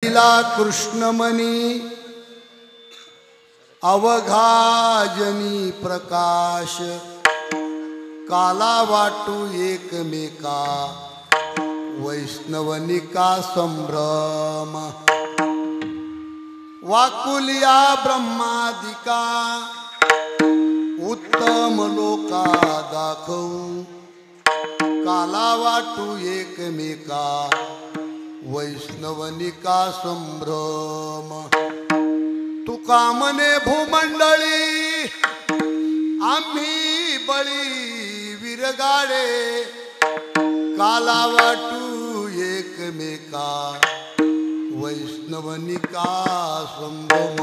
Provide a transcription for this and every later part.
लीला कृष्णमणी अवघाजनी प्रकाश काला वाटू एकमेका वैष्णवनिका संभ्रम वाकुलिया ब्रह्मादिका उत्तम लोका दाखवू काला वाटू एकमेका वैष्णवनिका संभ्रम तुका मने भूमंडळी आम्ही बळी विरगाडे काला वाटू एकमेका वैष्णवनिका संभ्रम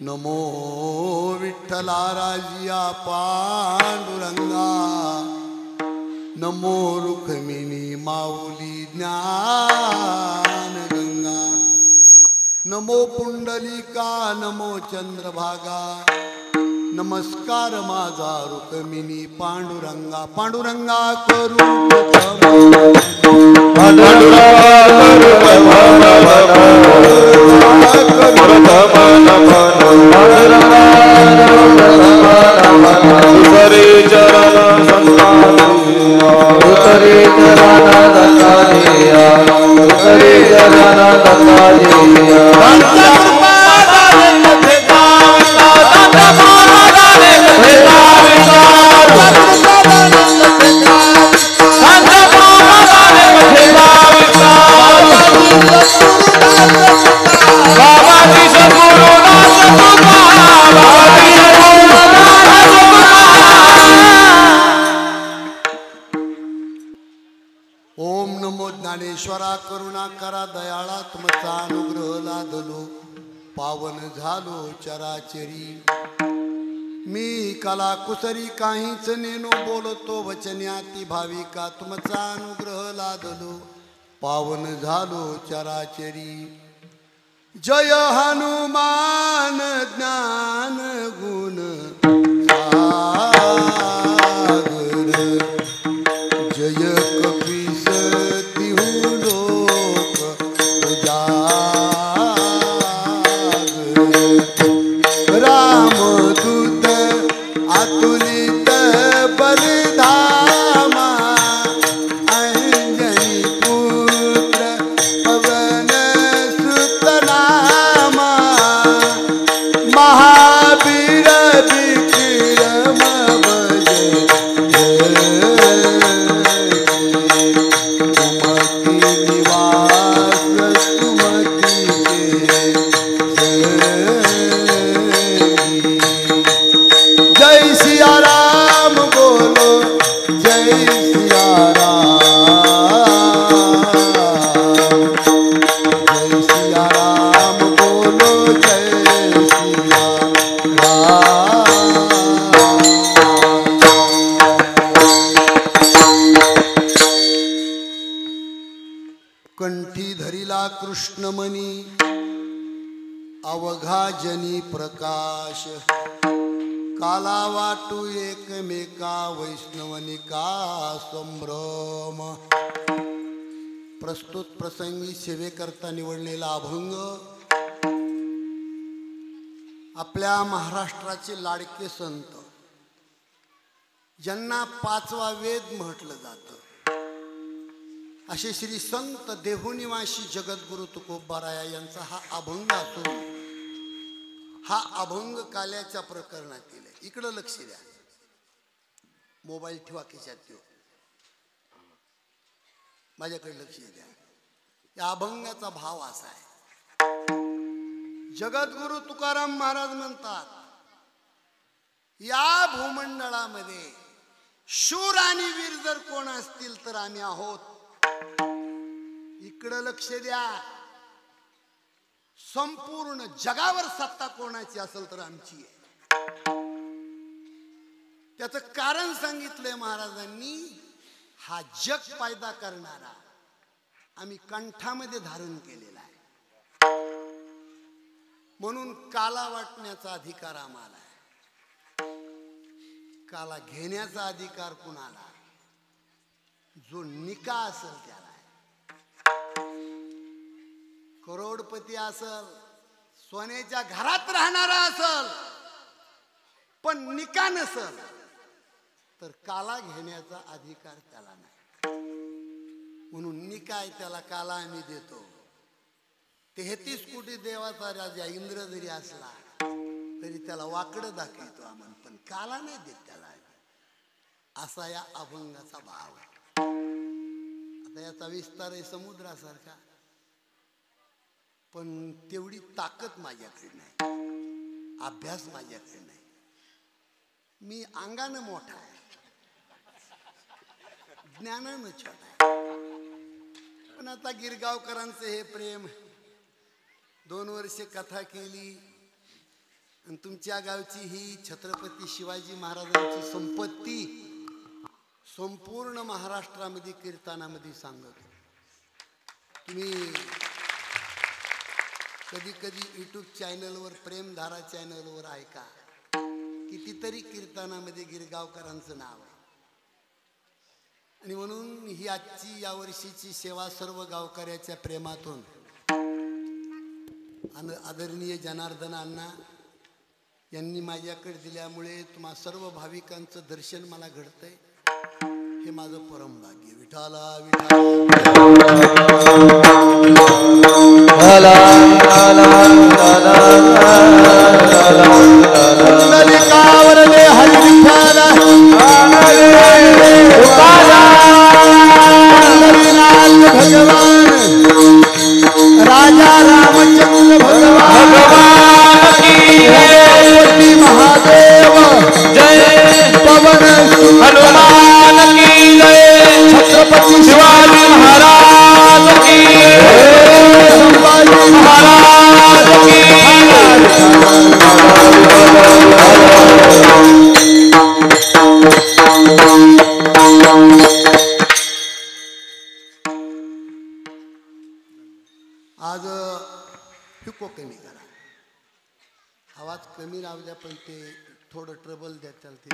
नमो विठ्ठला राजिया पांडुरंगा नमो रुक्मिणी माऊली ज्ञान गंगा नमो पुंडलिका नमो चंद्रभागा नमस्कार माझा रुक्मिणी पांडुरंगा पांडुरंगा करू ओम नमो ज्ञानेश्वरा करुणा करा दयाळा तुमचा अनुग्रह लादलो पावन झालो चराचरी मी कला कुसरी काहीच नेनो बोलतो वचन्याती भाविका तुमचा अनुग्रह लादलो पावन झालो चराचरी जय हनुमान ज्ञान गुण सागर जय कपीस तिहु लोक उजागर रामदूत अतुलित बलिधामा अंजनी पुत्र पवन सुत नामा महावीर विक्रम भज कंठी धरिला कृष्णमणी अवघाजनी प्रकाश काला वाटू एकमेका वैष्णवनिका संभ्रम प्रस्तुत प्रसंगी सेवेकरता निवडलेला अभंग आपल्या महाराष्ट्राचे लाडके संत ज्यांना पाचवा वेद म्हटलं जातं असे श्री संत देहुनिवासी जगद्गुरु तुकोबाराया यांचा हा अभंग असून हा अभंग काल्याच्या प्रकरणातील आहे. इकडं लक्ष द्या, मोबाईल ठेवा खिशात ठेवा, माझ्याकडे लक्ष द्या. या अभंगाचा भाव असा आहे. जगद्गुरु तुकाराम महाराज म्हणतात या भूमंडळामध्ये शूर आणि वीर जर कोण असतील तर आम्ही आहोत. इकडं लक्ष द्या, संपूर्ण जगावर सत्ता कोणाची असेल तर आमची आहे. त्याचं कारण सांगितलंय महाराजांनी. हा जग पैदा करणारा आम्ही कंठामध्ये धारण केलेला आहे, म्हणून काला वाटण्याचा अधिकार आम्हाला आहे. काला घेण्याचा अधिकार कुणाला? जो निका असेल त्याला. करोडपती असल, सोन्याच्या घरात राहणारा असल, पण निका नसल तर काला घेण्याचा अधिकार त्याला नाही. म्हणून निकाय त्याला काला आम्ही देतो. 33 कोटी देवाचा राजा इंद्र जरी असला तरी त्याला वाकडं दाखवतो आम्ही, पण काला नाही देत त्याला. असा या अभंगाचा भाव आहे. आता याचा विस्तार आहे समुद्रासारखा, पण तेवढी ताकद माझ्याकडे नाही, अभ्यास माझ्याकडे नाही. मी अंगानं मोठा आहे, ज्ञानानं छोटा आहे. पण आता गिरगावकरांचं हे प्रेम, 2 वर्ष कथा केली आणि तुमच्या गावची ही छत्रपती शिवाजी महाराजांची संपत्ती संपूर्ण महाराष्ट्रामध्ये कीर्तनामध्ये सांगत. तुम्ही कधी कधी यूट्यूब चॅनलवर, प्रेमधारा चॅनलवर ऐका, कितीतरी कीर्तनामध्ये गिरगावकरांचं नाव आहे. आणि म्हणून ही आजची या वर्षीची सेवा सर्व गावकऱ्याच्या प्रेमातून आणि आदरणीय जनार्दन अण्णा यांनी माझ्याकडे दिल्यामुळे तुम्हा सर्व भाविकांचं दर्शन मला घडतंय. हे माझं परम भाग्य. विठाला भगवान राजा रामचंद्र भगवान की जय, महादेव जय, पवन हनुमान की जय, छत्रपति शिवाजी महाराज की जय, संभाजी महाराज की आज फिको कमी करा, आवाज कमी राहू द्या, पण ते थोडं ट्रबल द्या चालते.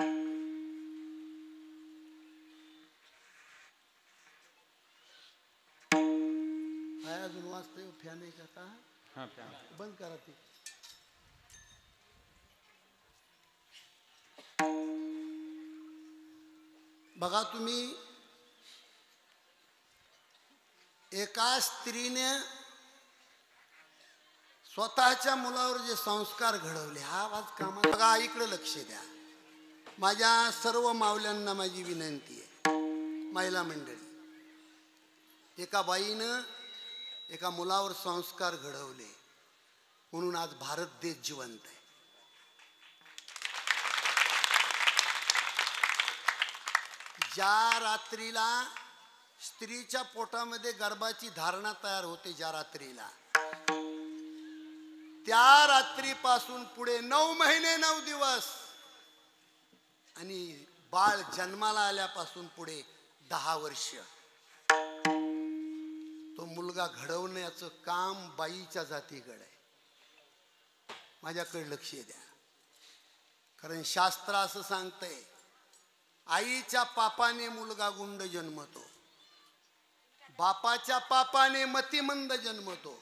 काय अजून वाजतंय? फॅन आहे का? बंद करा ते. बघा तुम्ही, एका स्त्रीने स्वतःच्या मुलावर जे संस्कार घडवले, हा आवाज कामा. बघा इकडे लक्ष द्या. माझ्या सर्व मावल्यांना माझी विनंती आहे, महिला मंडळी, एका बाईनं एका मुलावर संस्कार घडवले म्हणून आज भारत देश जिवंत आहे. ज्या रात्रीला स्त्रीच्या पोटामध्ये गर्भाची धारणा तयार होते, ज्या रात्रीला, त्या रात्रीपासून पुढे 9 महिने 9 दिवस आणि बाळ जन्माला आल्यापासून पुढे 10 वर्ष तो मुलगा घडवण्याचं काम बाईच्या जातीकडे आहे. माझ्याकडे लक्ष द्या, कारण शास्त्र असं सांगतंय, आईच्या पापाने मुलगा गुंड जन्मतो, बापाच्या पापाने मतिमंद जन्मतो,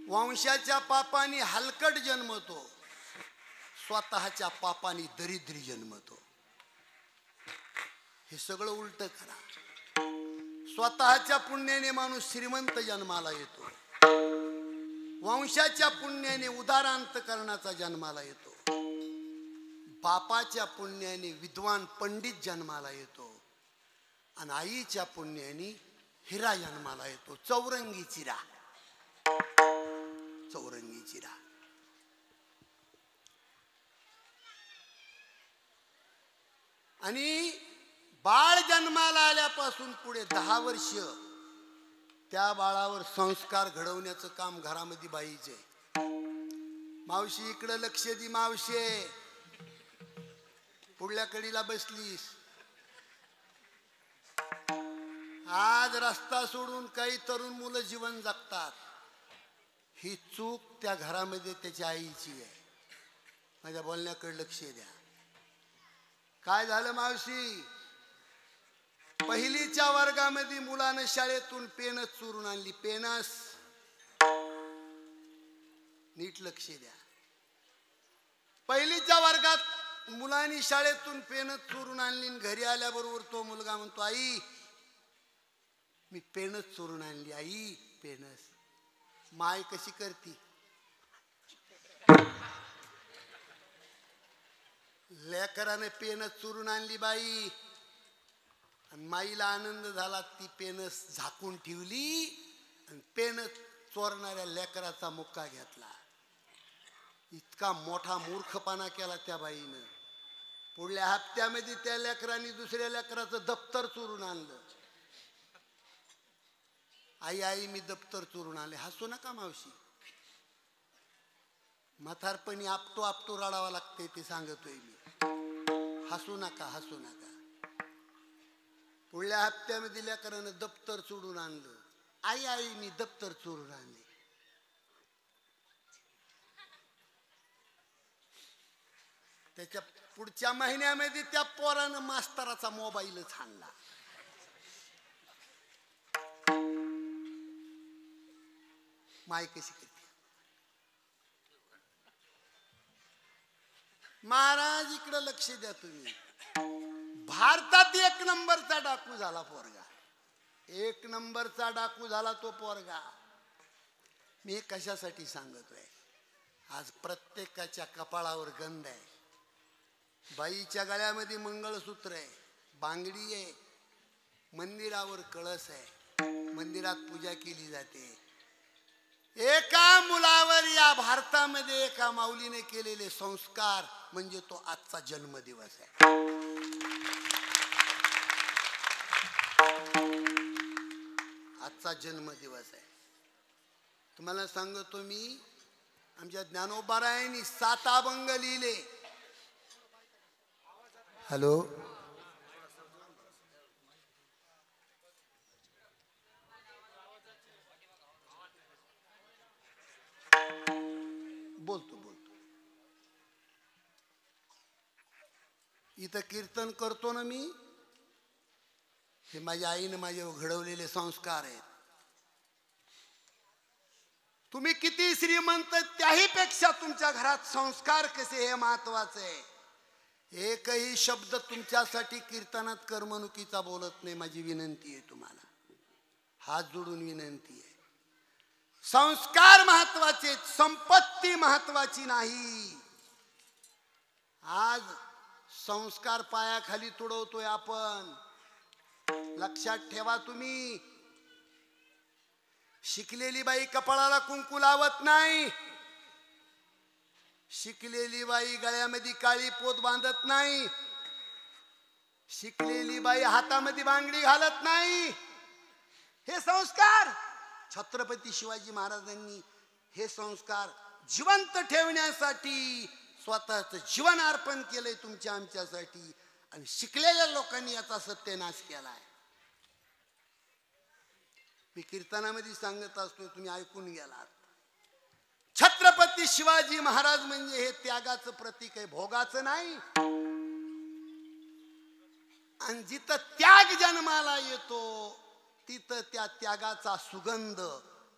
वंशाच्या पापाने हलकट जन्मतो, स्वतःच्या पापाने दरिद्री जन्मतो. हे सगळं उलट करा. स्वतःच्या पुण्याने माणूस श्रीमंत जन्माला येतो, वंशाच्या पुण्याने उदारांतकरणाचा जन्माला येतो, बापाच्या पुण्याने विद्वान पंडित जन्माला येतो, आणि आईच्या पुण्याने हिरा जन्माला येतो. चौरंगी चिरा, चौरंगी चिरा. आणि बाळ जन्माला आल्यापासून पुढे 10 वर्ष त्या बाळावर संस्कार घडवण्याचं काम घरामध्ये बाईचे. मावशी इकडे लक्ष दे. मावशे, पुढल्या कडीला बसलीस. आज रस्ता सोडून काही तरुण मुलं जीवन जगतात. ही चूक त्या घरामध्ये त्याच्या आईची आहे. माझ्या बोलण्याकडे लक्ष द्या. काय झालं मावशी? पहिलीच्या वर्गामध्ये मुलानं शाळेतून पेनस चोरून आणली. पेनस नीट लक्ष द्या. पहिलीच्या वर्गात मुलांनी शाळेतून पेन चोरून आणली, घरी आल्याबरोबर तो मुलगा म्हणतो, आई मी पेनच चोरून आणली, आई पेनच. माय कशी करती? लेकराने पेनच चोरून आणली बाई, आणि माईला आनंद झाला. ती पेनस झाकून ठेवली आणि पेनच चोरणाऱ्या लेकराचा मुक्का घेतला. इतका मोठा मूर्खपणा केला त्या बाईनं. पुढल्या हप्त्यामध्ये त्या लेकरांनी दुसऱ्या लेकराचं दप्तर चोरून आणलं. आई आई मी दप्तर चोरून आले. हसू नका मावशी, म्हातारपणी आपतो आपतो रडावा लागते ते सांगतोय मी. हसू नका, हसू नका. पुढल्या हप्त्यामध्ये लेकरानं दप्तर चोरून आणलं. आई आई मी दप्तर चोरून आणले. त्याच्या पुढच्या महिन्यामध्ये त्या पोरानं मास्तराचा मोबाईलच आणला. माय कशी करते? महाराज इकडे लक्ष द्या तुम्ही. भारतात 1 नंबरचा डाकू झाला पोरगा. 1 नंबरचा डाकू झाला तो पोरगा. मी कशासाठी सांगतोय? आज प्रत्येकाच्या कपाळावर गंध आहे, बाईच्या गळ्यामध्ये मंगळसूत्र आहे, बांगडी आहे, मंदिरावर कळस आहे, मंदिरात पूजा केली जाते. एका मुलावर या भारतामध्ये एका माऊलीने केलेले संस्कार म्हणजे तो आजचा जन्मदिवस आहे. आजचा जन्मदिवस आहे. तुम्हाला सांगतो मी, आमच्या ज्ञानोबारायांनी 7 अभंग लिहिले. हॅलो, बोलतो बोलतो. इथं कीर्तन करतो ना मी, हे माझ्या आईने माझे घडवलेले संस्कार आहेत. तुम्ही किती श्रीमंत, त्याही पेक्षा तुमच्या घरात संस्कार कसे हे महत्वाचे आहे. एकही शब्द तुमच्यासाठी कीर्तनात करमणुकीचा बोलत नाही. माझी विनंती आहे तुम्हाला, हात जोडून विनंती आहे. संस्कार महत्वाचे, संपत्ती महत्वाची नाही. आज संस्कार पायाखाली तुडवतोय आपण. लक्षात ठेवा तुम्ही. शिकलेली बाई कपाळाला कुंकू लावत नाही, शिकलेली बाई गळ्यामध्ये काळी पोत बांधत नाही, शिकलेली बाई हातामध्ये बांगडी घालत नाही. हे संस्कार छत्रपती शिवाजी महाराजांनी हे संस्कार जिवंत ठेवण्यासाठी स्वतःचं जीवन अर्पण केलंय तुमच्या आमच्यासाठी. आणि शिकलेल्या लोकांनी याचा सत्यानाश केलाय. मी कीर्तनामध्ये सांगत असतो, तुम्ही ऐकून गेलात. छत्रपती शिवाजी महाराज म्हणजे हे त्यागाचं प्रतीक आहे, भोगाचं नाही. आणि जिथं त्याग जन्माला येतो तिथं त्या त्यागाचा सुगंध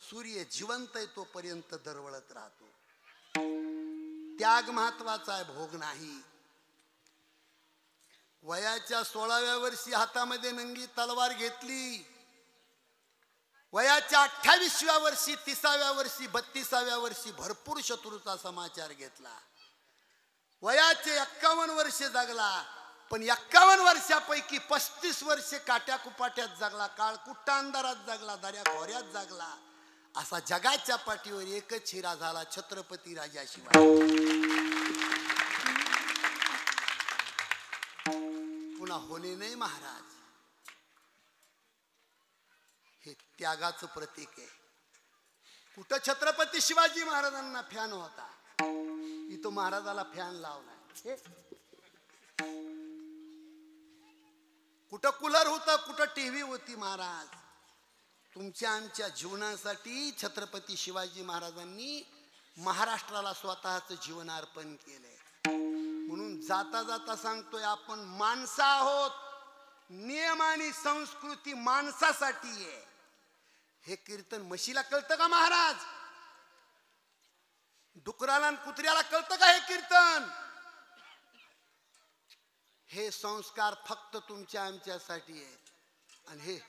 सूर्य जिवंत आहे तोपर्यंत दरवळत राहतो. त्याग महत्वाचा आहे, भोग नाही. वयाच्या 16व्या वर्षी हातामध्ये नंगी तलवार घेतली. वयाच्या 28व्या वर्षी, 30व्या वर्षी, 32व्या वर्षी भरपूर शत्रूचा समाचार घेतला. वयाचे 51 वर्ष जगला. पण 51 वर्षापैकी 35 वर्षे काट्या कुपाट्यात जगला, काळकुट्टा अंधारात जगला, दर्या खोऱ्यात जगला. असा जगाच्या पाठीवर एकच हिरा झाला, छत्रपती राजा शिवाजी. पुन्हा होणे नाही महाराज. हे त्यागाचं प्रतीक आहे. कुठं छत्रपती शिवाजी महाराजांना फॅन होता, इथं महाराजाला फॅन लावला. कुठं कूलर होता, कुठं टीव्ही होती. महाराज तुमच्या आमच्या जीवनासाठी छत्रपती शिवाजी महाराजांनी महाराष्ट्राला स्वतःचं जीवन अर्पण केलंय. म्हणून जाता जाता सांगतोय, आपण माणसं आहोत. नियम आणि संस्कृती माणसासाठी आहे. हे कीर्तन म्हशीला कळतं का महाराज? डुकराला आणि कुत्र्याला कळतं का हे कीर्तन? हे संस्कार फक्त तुमच्या आमच्यासाठी आहेत. आणि हे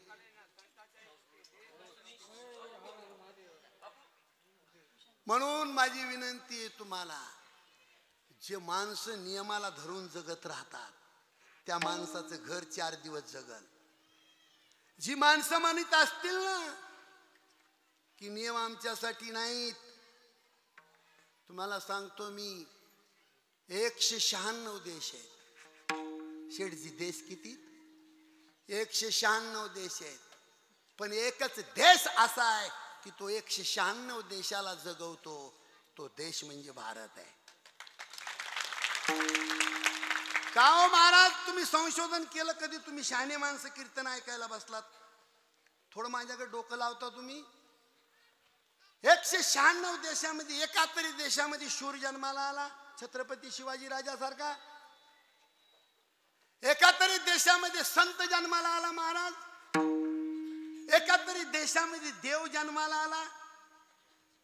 म्हणून माझी विनंती आहे तुम्हाला, जे माणसं नियमाला धरून जगत राहतात त्या माणसाचं घर 4 दिवस जगल. जी माणसं म्हणत असतील ना की नियम आमच्यासाठी नाहीत, तुम्हाला सांगतो मी 196 देश आहेत. शेठजी देश किती? 196 देश आहेत. पण एकच देश असा आहे की तो 196 देशाला जगवतो. तो देश म्हणजे भारत आहे. का हो महाराज, तुम्ही संशोधन केलं कधी? तुम्ही शहाणे माणसं कीर्तन ऐकायला बसलात, थोडं माझ्याकडे डोकं लावता तुम्ही? 196 देशामध्ये एका तरी देशामध्ये शूर जन्माला आला छत्रपती शिवाजी राजासारखा? एका तरी देशामध्ये संत जन्माला आला महाराज? एका तरी देशामध्ये देव जन्माला आला?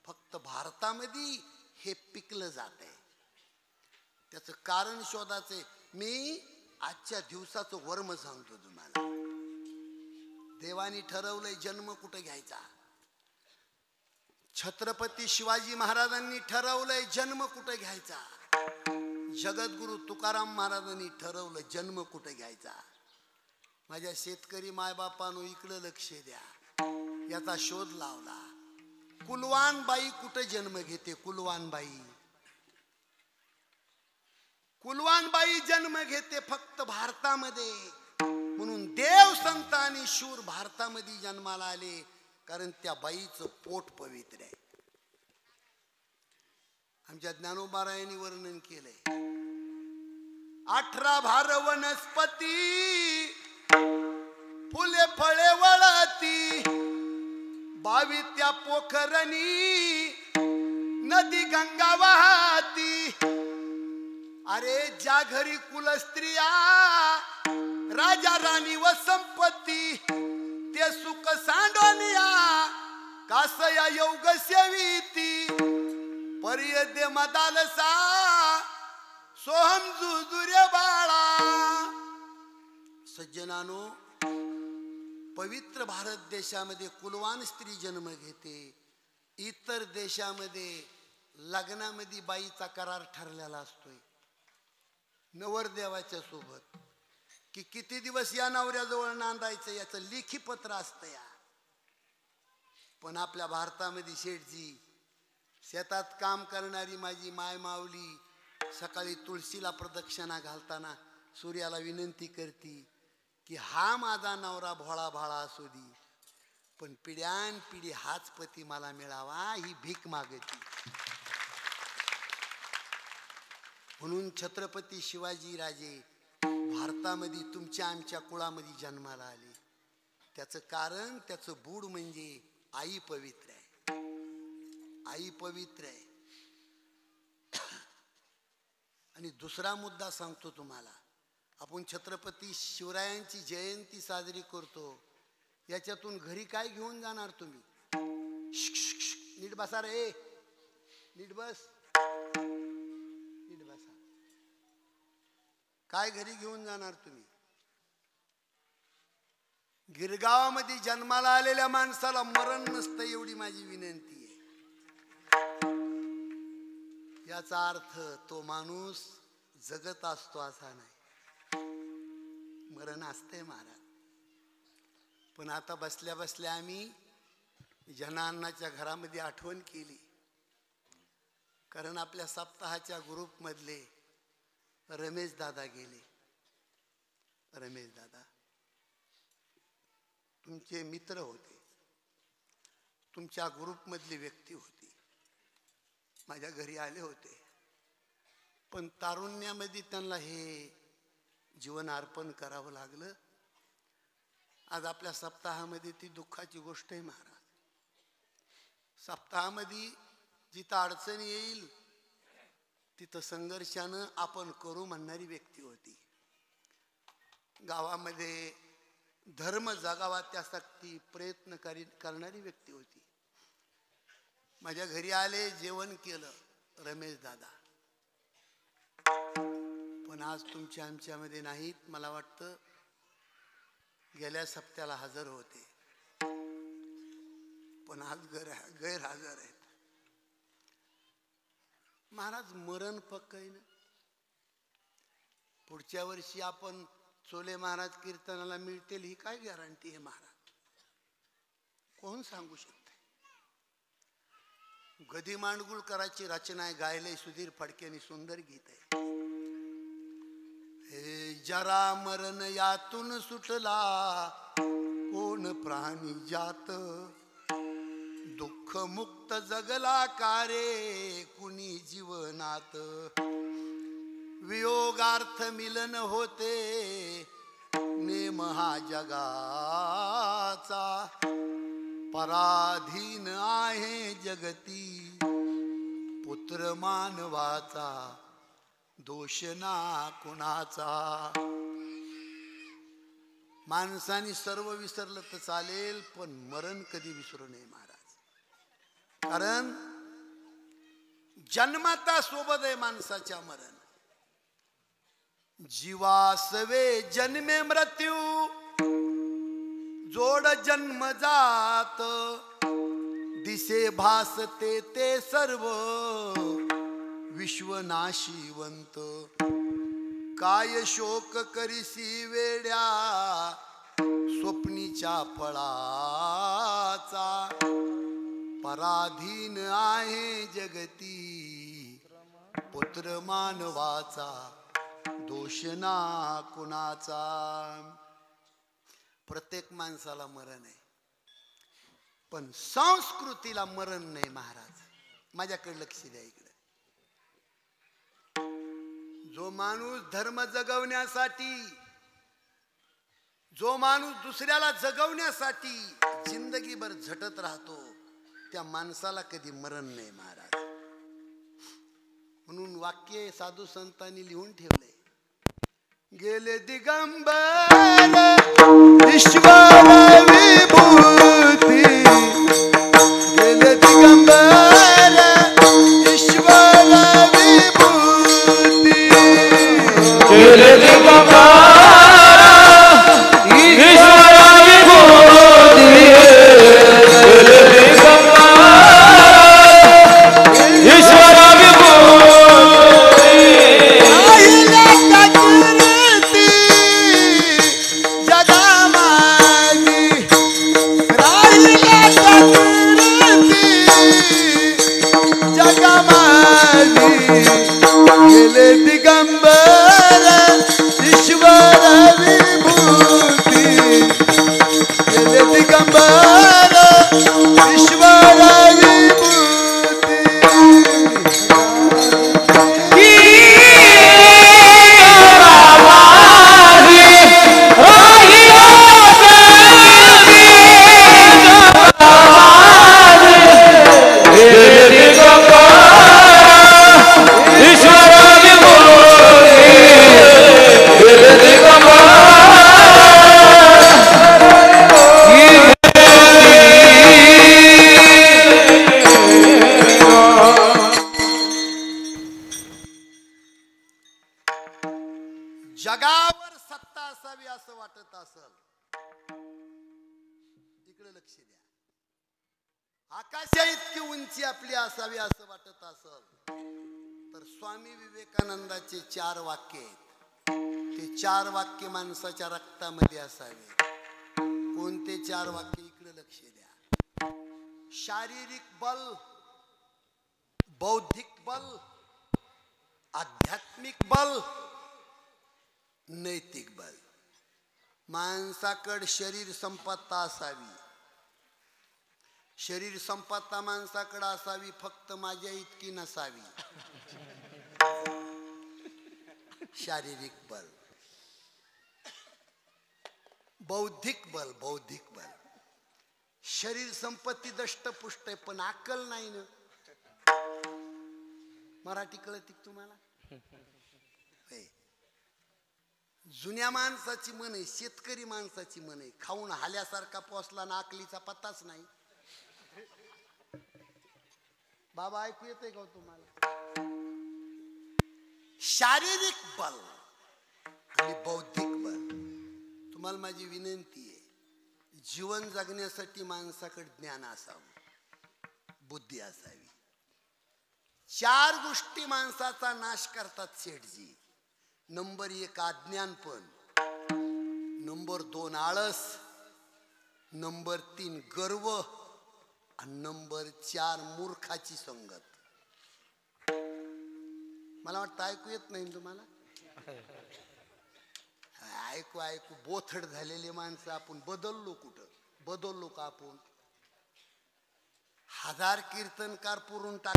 फक्त भारतामध्ये हे पिकलं जात आहे. त्याचं कारण शोधायचंय. मी आजच्या दिवसाचं वर्म सांगतो तुम्हाला. देवानी ठरवलंय जन्म कुठं घ्यायचा. छत्रपती शिवाजी महाराजांनी ठरवलंय जन्म कुठं घ्यायचा. जगद्गुरु तुकाराम महाराजांनी ठरवलं जन्म कुठं घ्यायचा. माझ्या शेतकरी मायबापांनो इकडं लक्ष द्या. याचा शोध लावला. कुलवानबाई कुठं जन्म घेते? कुलवानबाई जन्म घेते फक्त भारतामध्ये. म्हणून देव संत आणि शूर भारतामध्ये जन्माला आले, कारण त्या बाईचं पोट पवित्र आहे. आमच्या ज्ञानोबारायांनी वर्णन केलंय. 18 भार वनस्पती, फुले फळे वळती, 22 त्या पोखरणी, नदी गंगा वाहती. अरे ज्या घरी कुलस्त्रिया, राजा राणी व संपत्ती, ते सुख सांडोनिया, कासया योग सेविती. परियदे मदालसा, सोहम जुजुरे बाळा. सज्जनानो, पवित्र भारत देशामध्ये कुलवान स्त्री जन्म घेते. इतर देशामध्ये लग्नामध्ये बाईचा करार ठरलेला असतोय नवरदेवाच्या सोबत, की किती दिवस या नवऱ्याजवळ नांदायचं याचं लेखी पत्र असतं या. पण आपल्या भारतामध्ये शेठजी, शेतात काम करणारी माझी माय माऊली सकाळी तुळशीला प्रदक्षिणा घालताना सूर्याला विनंती करती की हा माझा नवरा भोळा भाळा असू दे, पण पिढ्यान पिढी हाच पती मला मिळावा, ही भीक मागती. म्हणून छत्रपती शिवाजी राजे भारतामध्ये तुमच्या आमच्या कुळामध्ये जन्माला आले. त्याचं कारण, त्याचं बूड म्हणजे आई पवित्र आहे. आई पवित्र आहे. आणि दुसरा मुद्दा सांगतो तुम्हाला. आपण छत्रपती शिवरायांची जयंती साजरी करतो, याच्यातून घरी काय घेऊन जाणार तुम्ही? नीट बसा रे, नीट बस, नीट बसा. काय घरी घेऊन जाणार तुम्ही? गिरगावामध्ये जन्माला आलेल्या माणसाला मरण नसतं, एवढी माझी विनंती आहे. याचा अर्थ तो माणूस जगत असतो असा नाही, मरण असते महाराज. पण आता बसल्या बसल्या आम्ही जनान्नाच्या घरामध्ये आठवण केली, कारण आपल्या सप्ताहाच्या ग्रुपमधले रमेश दादा गेले. रमेश दादा तुमचे मित्र होते, तुमच्या ग्रुपमधली व्यक्ती होती, माझ्या घरी आले होते. पण तारुण्यामध्ये त्यांना हे जीवन अर्पण करावं लागलं. आज आपल्या सप्ताहामध्ये ती दुःखाची गोष्ट आहे महाराज. सप्ताहामध्ये जिथं अडचण येईल तिथं संघर्षानं आपण करू म्हणणारी व्यक्ती होती. गावामध्ये धर्म जगावा त्यासाठी प्रयत्न करणारी व्यक्ती होती. माझ्या घरी आले, जेवण केलं. रमेश दादा, पण आज तुमच्या आमच्यामध्ये नाहीत. मला वाटतं गेल्या सप्त्याला हजर होते, पण आज गैरहजर आहेत. महाराज मरण पक्क आहे ना. पुढच्या वर्षी आपण चोले महाराज कीर्तनाला मिळतील ही काय गॅरंटी आहे महाराज? कोण सांगू शकते? गदी मांडगुळकरांची रचना आहे, गायले सुधीर फडकेने सुंदर गीत आहे. हे जरा मरण यातून सुटला कोण प्राणी जात, दुःख मुक्त जगला कारे कुणी जीवनात. वियोगार्थ मिलन होते नेम हा जगाचा, पराधीन आहे जगती पुत्र मानवाचा, दोष ना कुणाचा. माणसाने सर्व विसरलं तर चालेल, पण मरण कधी विसरू नये महाराज. कारण जन्माता सोबत आहे माणसाच्या मरण. जीवासवे जन्मे मृत्यू जोड जन्म जात, दिसे भासते ते सर्व विश्वनाशीवंत. काय शोक करीसी वेड्या स्वप्नीच्या फळाचा, पराधीन आहे जगती पुत्र मानवाचा, दोष ना कुणाचा. प्रत्येक माणसाला मरण आहे, पण संस्कृतीला मरण नाही महाराज. माझ्याकडे लक्ष द्या इकडे. जो माणूस धर्म जगवण्यासाठी, जो माणूस दुसऱ्याला जगवण्यासाठी जिंदगीभर झटत राहतो, त्या माणसाला कधी मरण नाही महाराज. म्हणून वाक्य साधू संतांनी लिहून ठेवले. गेले दिगंबर ईश्वर विभूती, गेले दिगंबर ईश्वर विभूती, गेले दिगंबर ईश्वर विभूती, गेले दिगंबर ईश्वर गेले दिगंबर ईश्वर विभूती, गेले दिगंबर ईश्वर जगावर सत्ता असावी असं वाटत असेल, इकडे लक्ष द्या. आकाशा इतकी उंची आपली असावी असं वाटत असेल, तर स्वामी विवेकानंदाचे 4 वाक्य आहेत. ते 4 वाक्य माणसाच्या रक्तामध्ये असावे. कोणते 4 वाक्य? इकडे लक्ष द्या. शारीरिक बल, बौद्धिक बल, आध्यात्मिक बल, नैतिक बल. माणसाकडे शरीर संपत्ता असावी. शरीर संपत्ता माणसाकडे असावी, फक्त माझ्या इतकी नसावी. शारीरिक बल. बौद्धिक बल, बौद्धिक बल. शरीर संपत्ती दष्टपुष्ट आहे, पण अक्कल नाही ना. मराठी कळते तुम्हाला? जुन्या माणसाची मन आहे, शेतकरी माणसाची मन आहे. खाऊन हाल्यासारखा पोसला ना, अकलीचा पत्ताच नाही. बाबा ऐकू येते का तुम्हाला? शारीरिक बल आणि बौद्धिक बल. तुम्हाला माझी विनंती आहे, जीवन जगण्यासाठी माणसाकडे ज्ञान असावं, बुद्धी असावी. 4 गोष्टी माणसाचा नाश करतात सेठजी. नंबर 1 अज्ञानपण, नंबर 2 आळस, नंबर 3 गर्व आणि नंबर 4 मूर्खाची संगत. मला वाटतं ऐकू येत नाही तुम्हाला. ऐकू ऐकू बोथड झालेले माणसं आपण बदललो. कुठं बदललो का आपण? 1000 कीर्तनकार पुरून टाक.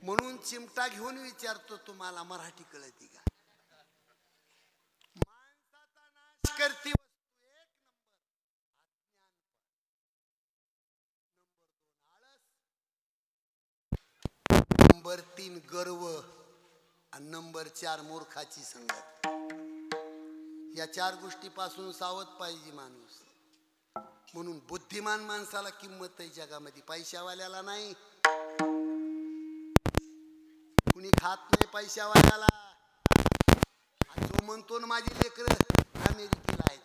म्हणून चिमटा घेऊन विचारतो तुम्हाला, मराठी कळती का? माणसाचा नाश करती वस्तू 1 नंबर अज्ञान, नंबर 2 आळस, नंबर 3 गर्व आणि नंबर 4 मूर्खाची संगत. या 4 गोष्टीपासून सावध पाहिजे माणूस. म्हणून बुद्धिमान माणसाला किंमत आहे जगामध्ये, पैशावाल्याला नाही. कुणी खात नाही पैशावाल्याला. जो म्हणतो ना माझी लेकरं अमेरिकेला आहेत,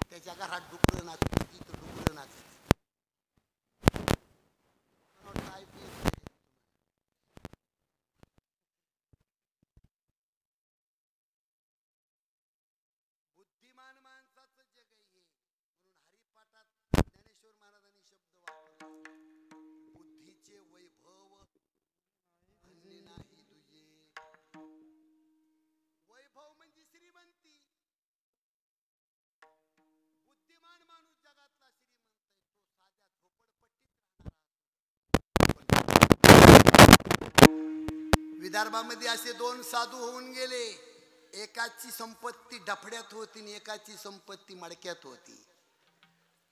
त्याच्या घरात डुकरं नाचत, तिथं डुकरं नाचत. बुद्धिमान माणसाचं जग आहे हे. म्हणून हरिपाठात ज्ञानेश्वर महाराजांनी शब्द वापरला, बुद्धीचे वैभव अन्य नाही तुझे. वैभव म्हणजे श्रीमंती. बुद्धिमान माणूस जगातला श्रीमंत आहे. तो साध्या झोपडपट्टीत राहणारा. विदर्भामध्ये असे 2 साधू होऊन गेले. एकाची संपत्ती डफड्यात होती आणि एकाची संपत्ती मडक्यात होती.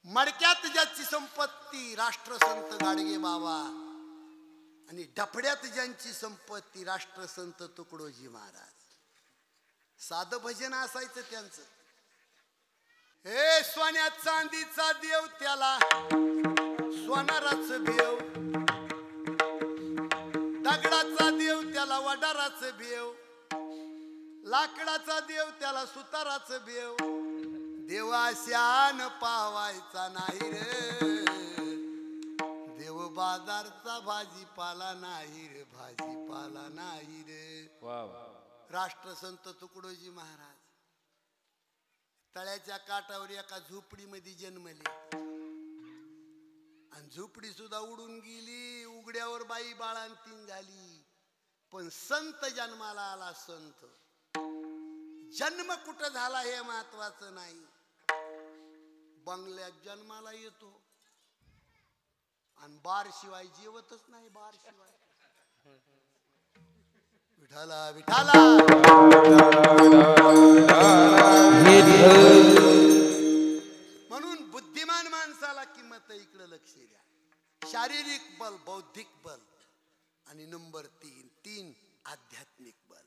मडक्यात ज्याची संपत्ती राष्ट्रसंत गाडगे बाबा आणि डफड्यात ज्यांची संपत्ती राष्ट्रसंत तुकडोजी महाराज. साधं भजन असायचं त्यांचं. हे सोन्या चांदीचा देव त्याला सोनाराच भेव, दगडाचा देव त्याला वडाराच भेव, लाकडाचा देव त्याला सुताराच भेव. देवाशान पावायचा नाही रे, देव बाजारचा भाजीपाला नाही रे, भाजीपाला नाही रे. राष्ट्रसंत तुकडोजी महाराज तळ्याच्या काठावर एका झोपडीमध्ये जन्मले आणि झोपडी सुद्धा उडून गेली. उघड्यावर बाई बाळांतीन झाली. पण संत जन्माला आला. संत जन्म कुठं झाला हे महत्वाचं नाही. बंगल्यात जन्माला येतो आणि बार शिवाय जेवतच नाही. बार शिवाय विठाला विठाला. म्हणून बुद्धिमान माणसाला किंमत आहे. इकडे लक्ष द्या. शारीरिक बल, बौद्धिक बल आणि नंबर 3 आध्यात्मिक बल.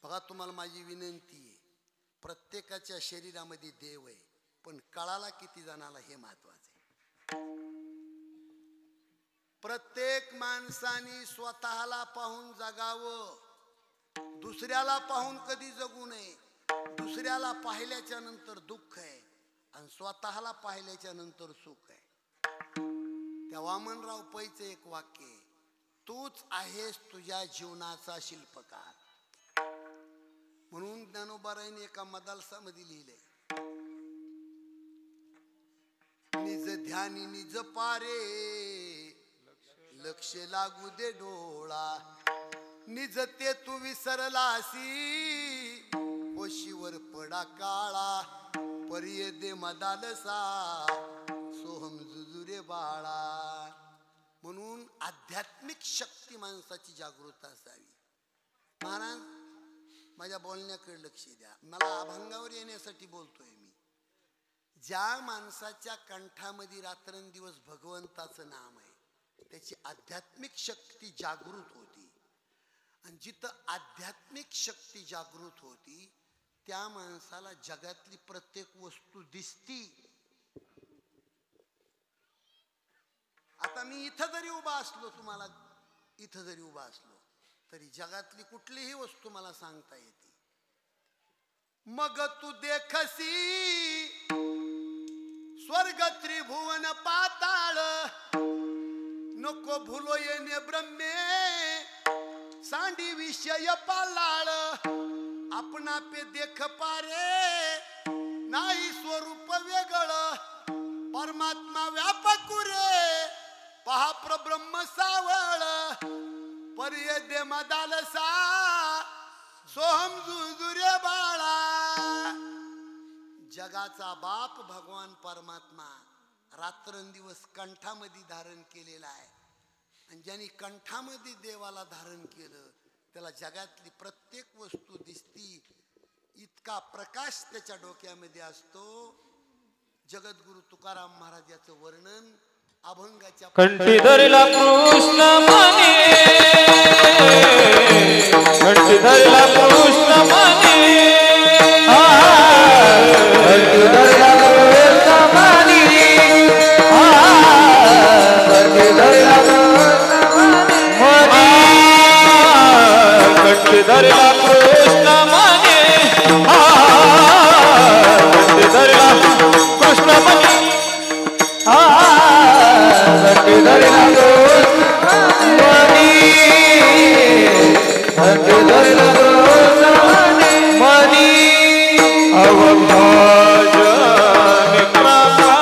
बघा तुम्हाला माझी विनंती आहे, प्रत्येकाच्या शरीरामध्ये देव आहे, पण कळाला किती जणाला हे महत्वाचं आहे. प्रत्येक माणसाने स्वतःला पाहून जगावं. दुसऱ्याला पाहून कधी जगू नये. दुसऱ्याला पाहिल्याच्या नंतर दुःख आहे आणि स्वतःला पाहिल्याच्या नंतर सुख आहे. त्या वामनराव पैचं एक वाक्य आहे, तूच आहेस तुझ्या जीवनाचा शिल्पकार. म्हणून ज्ञानोबारायने एका मदालसामध्ये लिहिलंय, निज ध्यानी निज पारे लक्ष लागू दे डोळा, निज ते तू विसरलासी ओशीवर पडा काळा, पर्ये दे मदालसा सोहम जुजुरे बाळा. म्हणून आध्यात्मिक शक्ती माणसाची जागृत असावी. महाराज माझ्या बोलण्याकडे लक्ष द्या. मला अभंगावर येण्यासाठी बोलतोय मी. ज्या माणसाच्या कंठामध्ये रात्रंदिवस भगवंताचं नाम आहे त्याची आध्यात्मिक शक्ती जागृत होती. आणि जिथं आध्यात्मिक शक्ती जागृत होती त्या माणसाला जगातली प्रत्येक वस्तू दिसती. आता मी इथं जरी उभा असलो तुम्हाला इथं जरी उभा असलो तरी जगातली कुठलीही वस्तू मला सांगता येते. मग तू देखसी स्वर्ग त्रिभुवन पाताळ, नको भुलो येणे ब्रह्मे सांडी विषय पालाळ. आपणा पे देख पारे नाही स्वरूप वेगळं, परमात्मा व्यापक रे पहा प्रब्रह्म सावळ. पर्य दे मदालसा सोहम जुजुरे बाळा. जगाचा बाप भगवान परमात्मा रात्रंदिवस कंठामध्ये धारण केलेला आहे. आणि ज्यांनी कंठामध्ये देवाला धारण केलं त्याला जगातली प्रत्येक वस्तू दिसती. इतका प्रकाश त्याच्या डोक्यामध्ये असतो. जगद्गुरु तुकाराम महाराज याचं वर्णन अभंगाच्या कंठी धरला कृष्ण माने, कंठी धरला कृष्ण माने, कंठी धरला कृष्ण माने, कंठी धरला कंठी धरला कृष्ण माने, कंठी धरला कृष्ण माने, कंठी धरला कृष्ण माने, कंठी धरला कृष्ण माने. अवभाजन प्रकाश,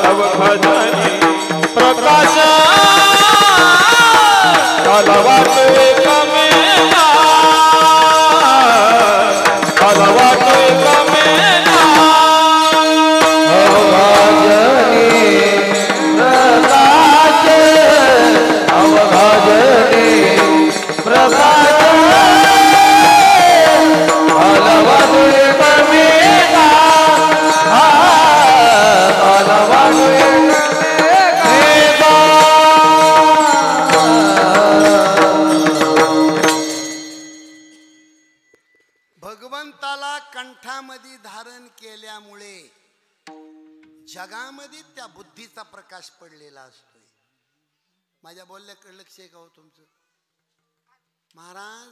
अवभाजन प्रकाश काला वाटो एकमेना, काला वाटो एकमेना. अवभाजनी प्रकाश, अवभाजनी प्रकाश काला वाटो एकमेना, काला वाटो एकमेना. भगवंताला कंठामध्ये धारण केल्यामुळे जगामध्ये त्या बुद्धीचा प्रकाश पडलेला असतोय. माझ्या बोलण्याकडे लक्ष आहे का हो तुमचं? महाराज,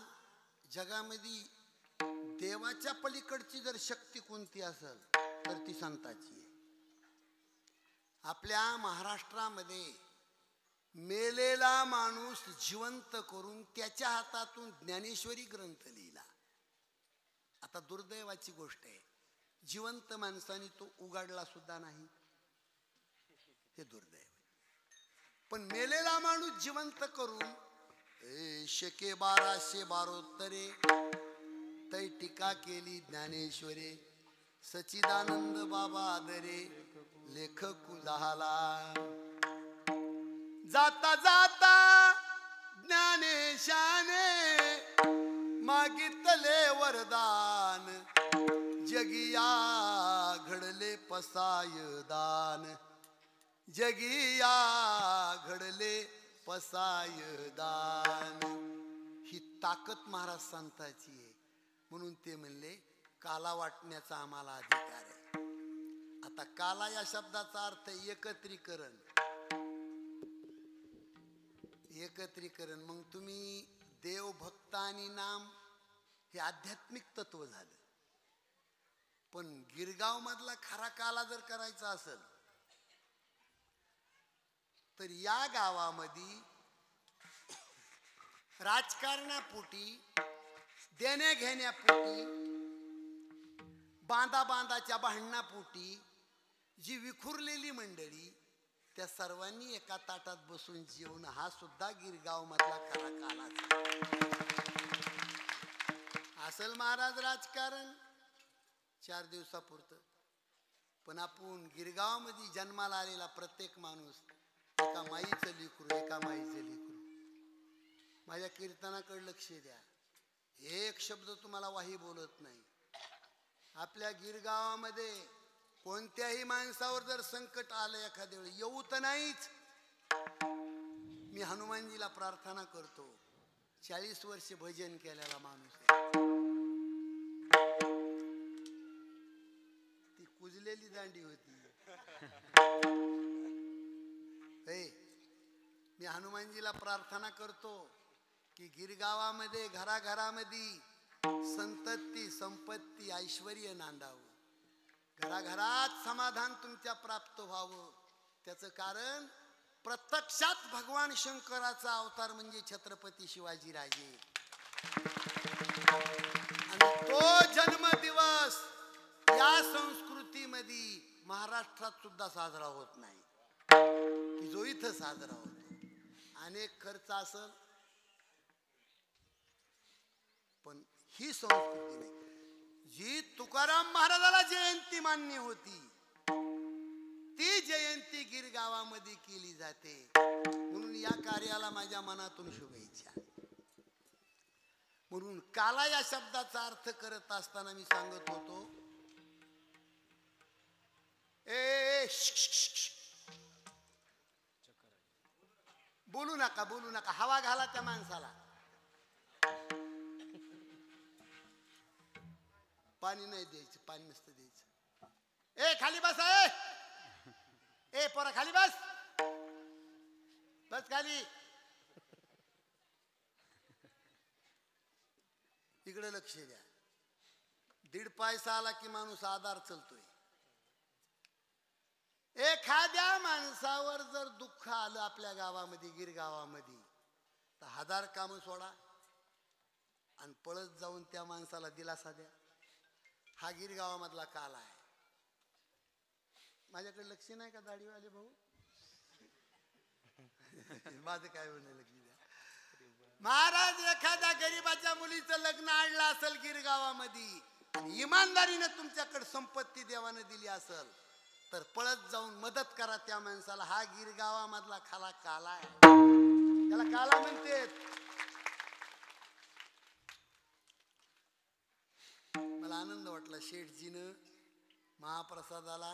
जगामध्ये देवाच्या पलीकडची जर शक्ती कोणती असेल तर ती संताची आहे. आपल्या महाराष्ट्रामध्ये मेलेला माणूस जिवंत करून त्याच्या हातातून ज्ञानेश्वरी ग्रंथ लिहिला. आता दुर्दैवाची गोष्ट आहे, जिवंत माणसाने तो उघडला सुद्धा नाही. हे दुर्दैव. पण मेलेला माणूस जिवंत करून शके 1272 तै टीका केली ज्ञानेश्वरे. सच्चिदानंद बाबा आदरे लेखक झाला. जाता जाता ज्ञानेशाने मागितले वरदान, जगिया घडले पसायदान, जगिया घडले पसायदान. ही ताकद महाराज संताची आहे. म्हणून ते म्हणले काला वाटण्याचा आम्हाला अधिकार आहे. आता काला या शब्दाचा अर्थ एकत्रीकरण. एकत्रीकरण मग तुम्ही देव, भक्त आणि नाम हे आध्यात्मिक तत्व झालं. पण गिरगाव मधला खरा काला जर करायचा असेल तर या गावामध्ये राजकारणापोटी, देण्या घेण्यापोटी, बांधाच्या भांडणापोटी जी विखुरलेली मंडळी त्या सर्वांनी एका ताटात बसून जेवण हा सुद्धा गिरगाव मधला खरा कालाच असेल. महाराज राजकारण 4 दिवसापुरतं, पण आपण गिरगाव मध्ये जन्माला आलेला प्रत्येक माणूस एका माईचं लेकरू, एका माईचं लेकरू. माझ्या कीर्तनाकडे लक्ष द्या. एक शब्द तुम्हाला वाही बोलत नाही. आपल्या गिरगावामध्ये कोणत्याही माणसावर जर संकट आलं एखाद्या वेळी, येऊ तर नाहीच, मी हनुमानजीला प्रार्थना करतो. 40 वर्ष भजन केलेला माणूस आहे. ती कुजलेली दांडी होती. मी हनुमान हनुमानजीला प्रार्थना करतो की गिरगावामध्ये घराघरामध्ये संतती संपत्ती ऐश्वर्य नांदावं, घराघरात समाधान तुमच्या प्राप्त व्हावं. त्याचं कारण प्रत्यक्षात भगवान शंकराचा अवतार म्हणजे छत्रपती शिवाजीराजे. आणि तो जन्मदिवस या संस्कृतीमध्ये महाराष्ट्रात सुद्धा साजरा होत नाही की जो इथं साजरा होतो. अनेक खर्च असल पण ही संस्कृती नाही. जी तुकाराम महाराजाला जयंती मान्य होती ती जयंती गिरगावामध्ये केली जाते. म्हणून या कार्याला माझ्या मनातून शुभेच्छा. म्हणून काला या शब्दाचा अर्थ करत असताना मी सांगत होतो बोलू नका बोलू नका, हवा घाला त्या माणसाला. पाणी नाही द्यायचं, पाणी नसतं द्यायचं. ए खाली बस, ए पोरा खाली बस, बस खाली. इकडे लक्ष द्या. दीड पैसा आला की माणूस आधार चलतोय. एखाद्या माणसावर जर दुःख आलं आपल्या गावामध्ये गिरगावामध्ये तर 1000 कामं सोडा आणि पळत जाऊन त्या माणसाला दिलासा द्या. हा गिरगावामधला काल आहे. माझ्याकडे लक्ष नाही का दाढीवाले भाऊ? माझं काय होणं लक्ष द्या. महाराज एखाद्या गरीबाच्या मुलीचं लग्न आणलं असेल गिरगावामध्ये आणि इमानदारीनं तुमच्याकडे संपत्ती देवानं दिली असेल तर पळत जाऊन मदत करा त्या माणसाला. हा गिरगावामधला खाला काला आहे, त्याला काला म्हणते. मला आनंद वाटला शेठजीनं महाप्रसादाला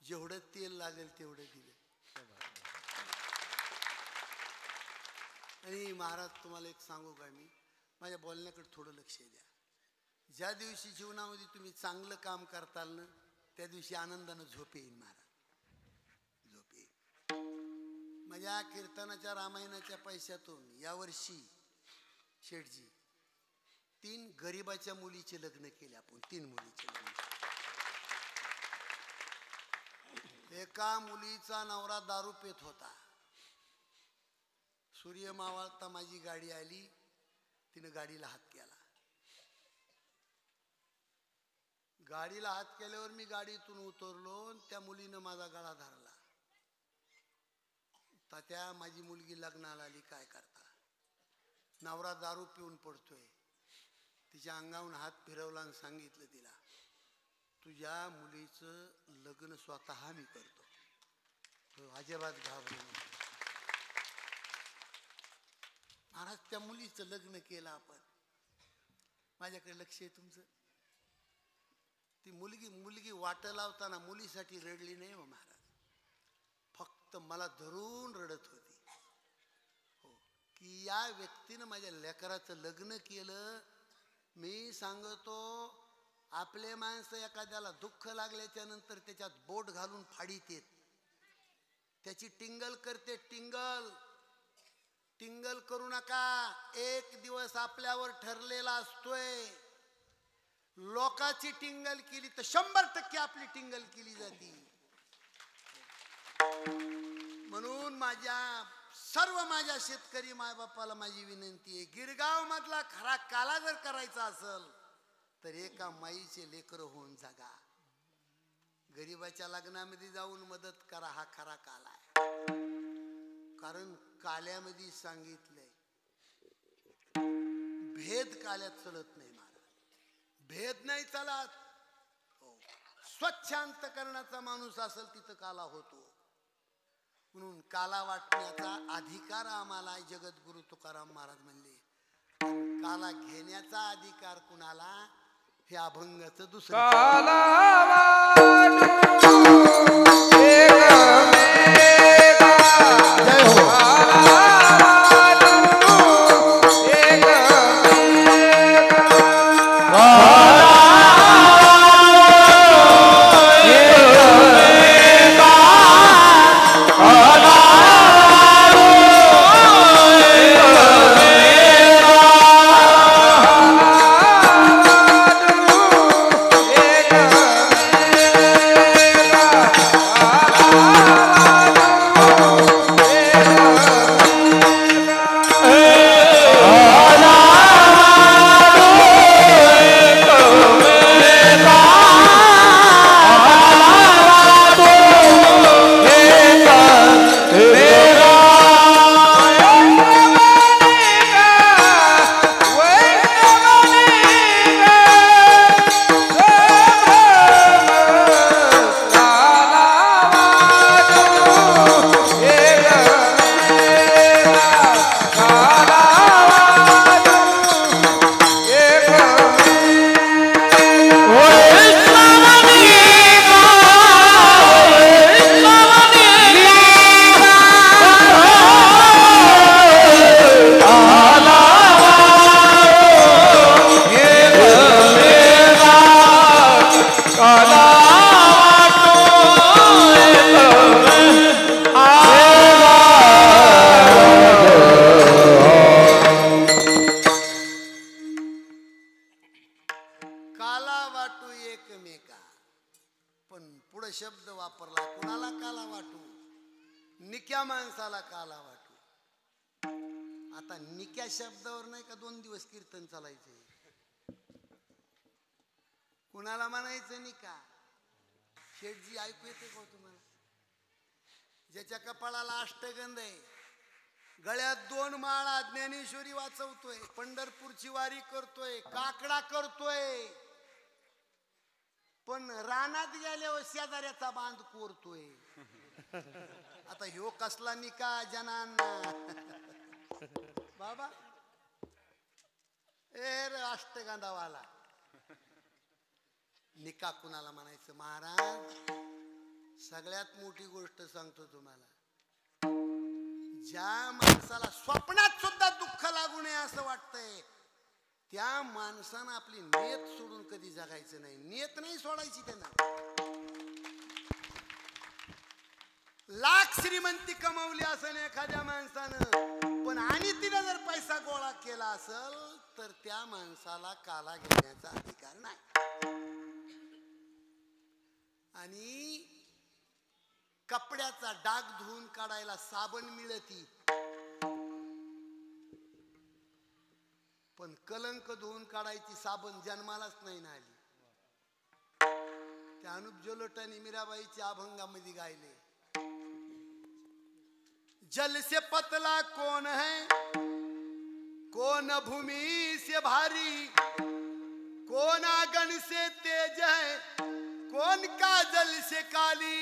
जेवढं तेल लागेल तेवढं दिलं. आणि महाराज तुम्हाला एक सांगू का, मी माझ्या बोलण्याकडे थोडं लक्ष द्या. ज्या दिवशी जीवनामध्ये तुम्ही चांगलं काम करताल ना त्या दिवशी आनंदानं झोप येईल महाराज, झोप येईल. माझ्या कीर्तनाच्या रामायणाच्या पैशातून यावर्षी शेठजी 3 गरीबाच्या मुलीचे लग्न केले आपण. 3 मुलीचे लग्न. एका मुलीचा नवरा दारू पेत होता. सूर्य मावळता माझी गाडी आली, तिनं गाडीला हात केला. गाडीला हात केल्यावर मी गाडीतून उतरलो आणि त्या मुलीनं माझा गळा धरला. तात्या माझी मुलगी लग्नाला आली, काय करता? नवरा दारू पिऊन पडतोय. तिच्या अंगावरून हात फिरवला आणि सांगितलं तिला, तुझ्या मुलीचं लग्न स्वतः मी करतो. तो अजिबात घाबरू नको. महाराज त्या मुलीचं लग्न केलं आपण. माझ्याकडे लक्ष आहे तुमचं. ती मुलगी वाट लावताना मुलीसाठी रडली नाही हो महाराज, फक्त मला धरून रडत होती. हो की या व्यक्तीनं माझ्या लेकराचं लग्न केलं. मी सांगतो आपले माणसं एखाद्याला दुःख लागल्याच्या नंतर त्याच्यात बोट घालून फाडीत येत, त्याची टिंगल करते. टिंगल करू नका. एक दिवस आपल्यावर ठरलेला असतोय. लोकाची टिंगल केली तर 100% आपली टिंगल केली जाते. म्हणून माझ्या शेतकरी मायबापाला माझी विनंती आहे, गिरगाव मधला खरा काला जर करायचा असेल तर एका माईचे लेकर होऊन जगा. गरीबाच्या लग्नामध्ये जाऊन मदत करा, हा खरा काला आहे. कारण काल्यामध्ये सांगितलंय भेद काल्यात चलत नाही महाराज, भेद नाही चालत. स्वच्छ अंतकरणाचा माणूस असेल तिथं काला होतो. म्हणून काला वाटण्याचा अधिकार आम्हाला जगद्गुरु तुकाराम महाराज म्हणले. काला घेण्याचा अधिकार कुणाला? हे अभंगाचं दुसरं निक्या माणसाला काला वाटू. आता निक्या शब्दावर नाही का 2 दिवस कीर्तन चालायचे. कुणाला म्हणायचं निका? शेठजी ऐकू येते का तुम्हाला? ज्याच्या कपाळाला अष्टगंध आहे, गळ्यात 2 माळा, ज्ञानेश्वरी वाचवतोय, पंढरपूरची वारी करतोय, काकडा करतोय, पण रानात गेल्यावर शेजाऱ्याचा बांध कोरतोय. आता ह्यो कसला निका जनांना? बाबा ए रे अष्टगंधावाला, निका कुणाला म्हणायचं? महाराज सगळ्यात मोठी गोष्ट सांगतो तुम्हाला, ज्या माणसाला स्वप्नात सुद्धा दुःख लागू नये असं वाटतंय, त्या माणसानं आपली नियत सोडून कधी जगायचं नाही. नियत नाही सोडायची त्यांना. लाख श्रीमंती कमावली असेल एखाद्या माणसानं, पण आणि तिने जर पैसा गोळा केला असेल तर त्या माणसाला काला घेण्याचा अधिकार नाही. आणि कपड्याचा डाग धुवून काढायला साबण मिळती, पण कलंक धुवून काढायची साबण जन्मालाच नाही ना आली. त्या अनुप जलोटाने मीराबाईच्या अभंगामध्ये गायले, जल से पतला कौन है, कौन भूमि से भारी, कौन आगन से तेज है, कौन काजल से काली.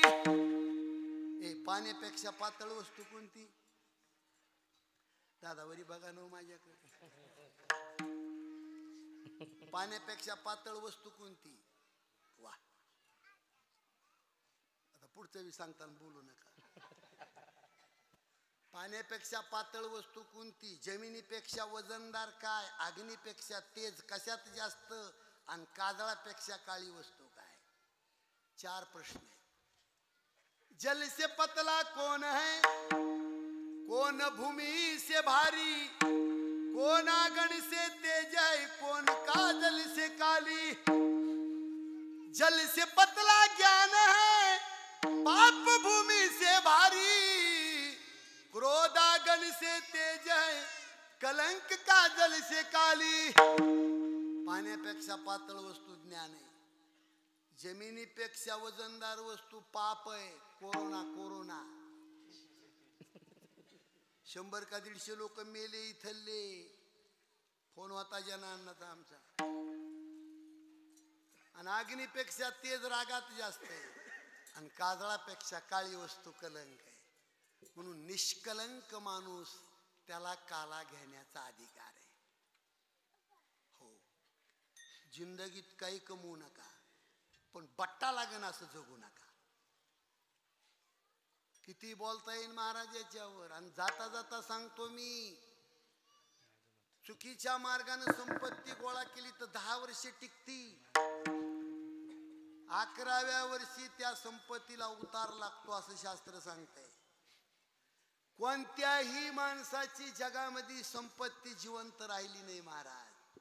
ए पाण्यापेक्षा पातळ वस्तू कोणती? दादावरी बघा ना माझ्याकडे. पाण्यापेक्षा पातळ वस्तू कोणती? वा, आता पुढचं बी सांगताना बोलू नका. पाण्यापेक्षा पातळ वस्तू कोणती? जमिनीपेक्षा वजनदार काय? अग्नीपेक्षा तेज कशात जास्त? आणि काजळापेक्षा काळी वस्तू काय? 4 प्रश्न. जल से पतला कौन है, कौन भूमि से भारी, कौन आगन से तेज है, कौन काजल से काली. जल से पतला ज्ञान है, पाप भूमि से भारी, क्रोध आगन से तेज है, कलंक काजल से काली. पाण्यापेक्षा पातळ वस्तू ज्ञान आहे, जमिनीपेक्षा वजनदार वस्तू पाप आहे. कोरोना कोरोना 100 का 150 लोक मेले इथले. फोन होता जनांनाचा आमचा. आणि अग्नीपेक्षा तेज रागात जास्त आहे, आणि काजळापेक्षा काळी वस्तू कलंक आहे. म्हणून निष्कलंक माणूस त्याला काला घेण्याचा अधिकार आहे. हो, जिंदगीत काही कमवू नका, पण बट्टा लागेल असं जगू नका. किती बोलता येईल महाराज याच्यावर. आणि जाता जाता सांगतो मी, चुकीच्या मार्गाने संपत्ती गोळा केली तर 10 वर्षे टिकती. 11व्या वर्षी त्या संपत्तीला उतार लागतो असं शास्त्र सांगतंय. कोणत्याही माणसाची जगामध्ये संपत्ती जिवंत राहिली नाही महाराज,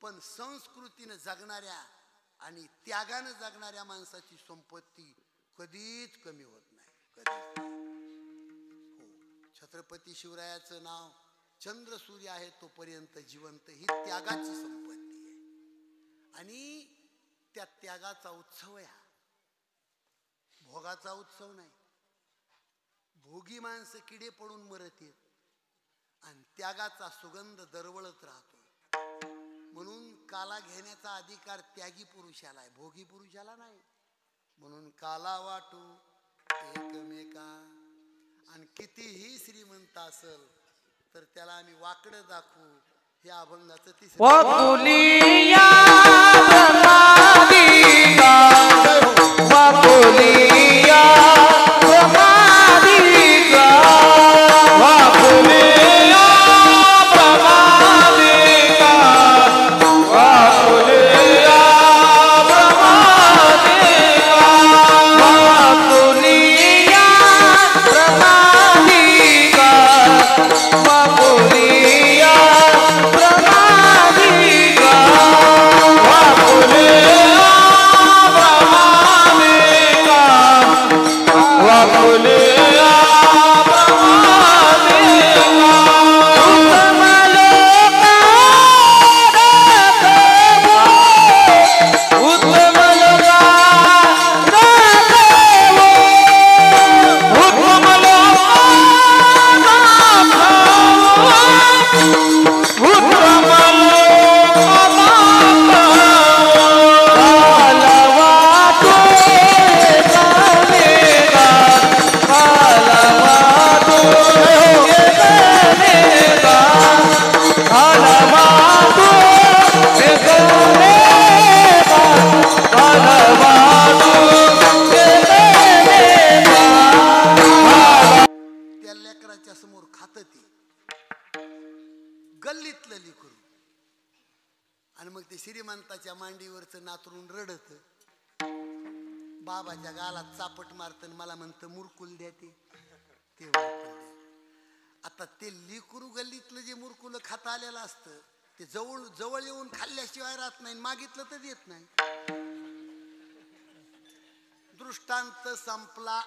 पण संस्कृतीने जगणाऱ्या आणि त्यागाने जगणाऱ्या माणसाची संपत्ती कधीच कमी होत नाही. कधी. हो, छत्रपती शिवरायाचं नाव चंद्र सूर्य आहे तोपर्यंत जिवंत. ही त्यागाची संपत्ती आहे, आणि त्या त्यागाचा उत्सव आहे. भोगाचा उत्सव नाही. भोगी माणसं किडे पडून मरत येत, आणि त्यागाचा सुगंध दरवळत राहतो. म्हणून काला घेण्याचा अधिकार त्यागी पुरुषाला आहे, भोगी पुरुषाला नाही. म्हणून काला वाटू एकमेका. आणि कितीही श्रीमंत असल तर त्याला आम्ही वाकडं दाखवू. हे अभंगाचं 3. Hallelujah. गल्लीतलं लिकरू आणि मग ते श्रीमंताच्या मांडीवरचं नातरून रडत बाबाच्या गालात चापट मारतं मला म्हणतं मुरकुल द्या ते मुरकुल द्या. आता ते लिकरू गल्लीतलं जे मुरकुल खाता आलेलं असतं ते जवळ जवळ येऊन खाल्ल्याशिवाय राहत नाही मागितलं तर देत नाही. दृष्टांत संपला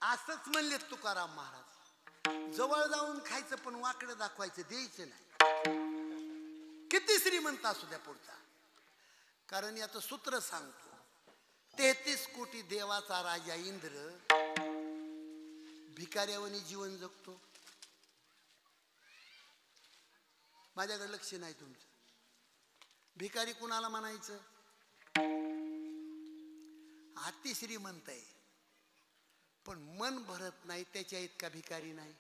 असंच म्हणले तुकाराम महाराज. जवळ जाऊन खायचं पण वाकडं दाखवायचं द्यायचं नाही किती श्रीमंत असू द्या पुढचा. कारण याचं सूत्र सांगतो 33 कोटी देवाचा राजा इंद्र भिकाऱ्यावानी जीवन जगतो. माझ्याकडे लक्ष नाही तुमचं. भिकारी कुणाला म्हणायचं? अति श्रीमंत आहे पण मन भरत नाही त्याच्या इतका भिकारी नाही.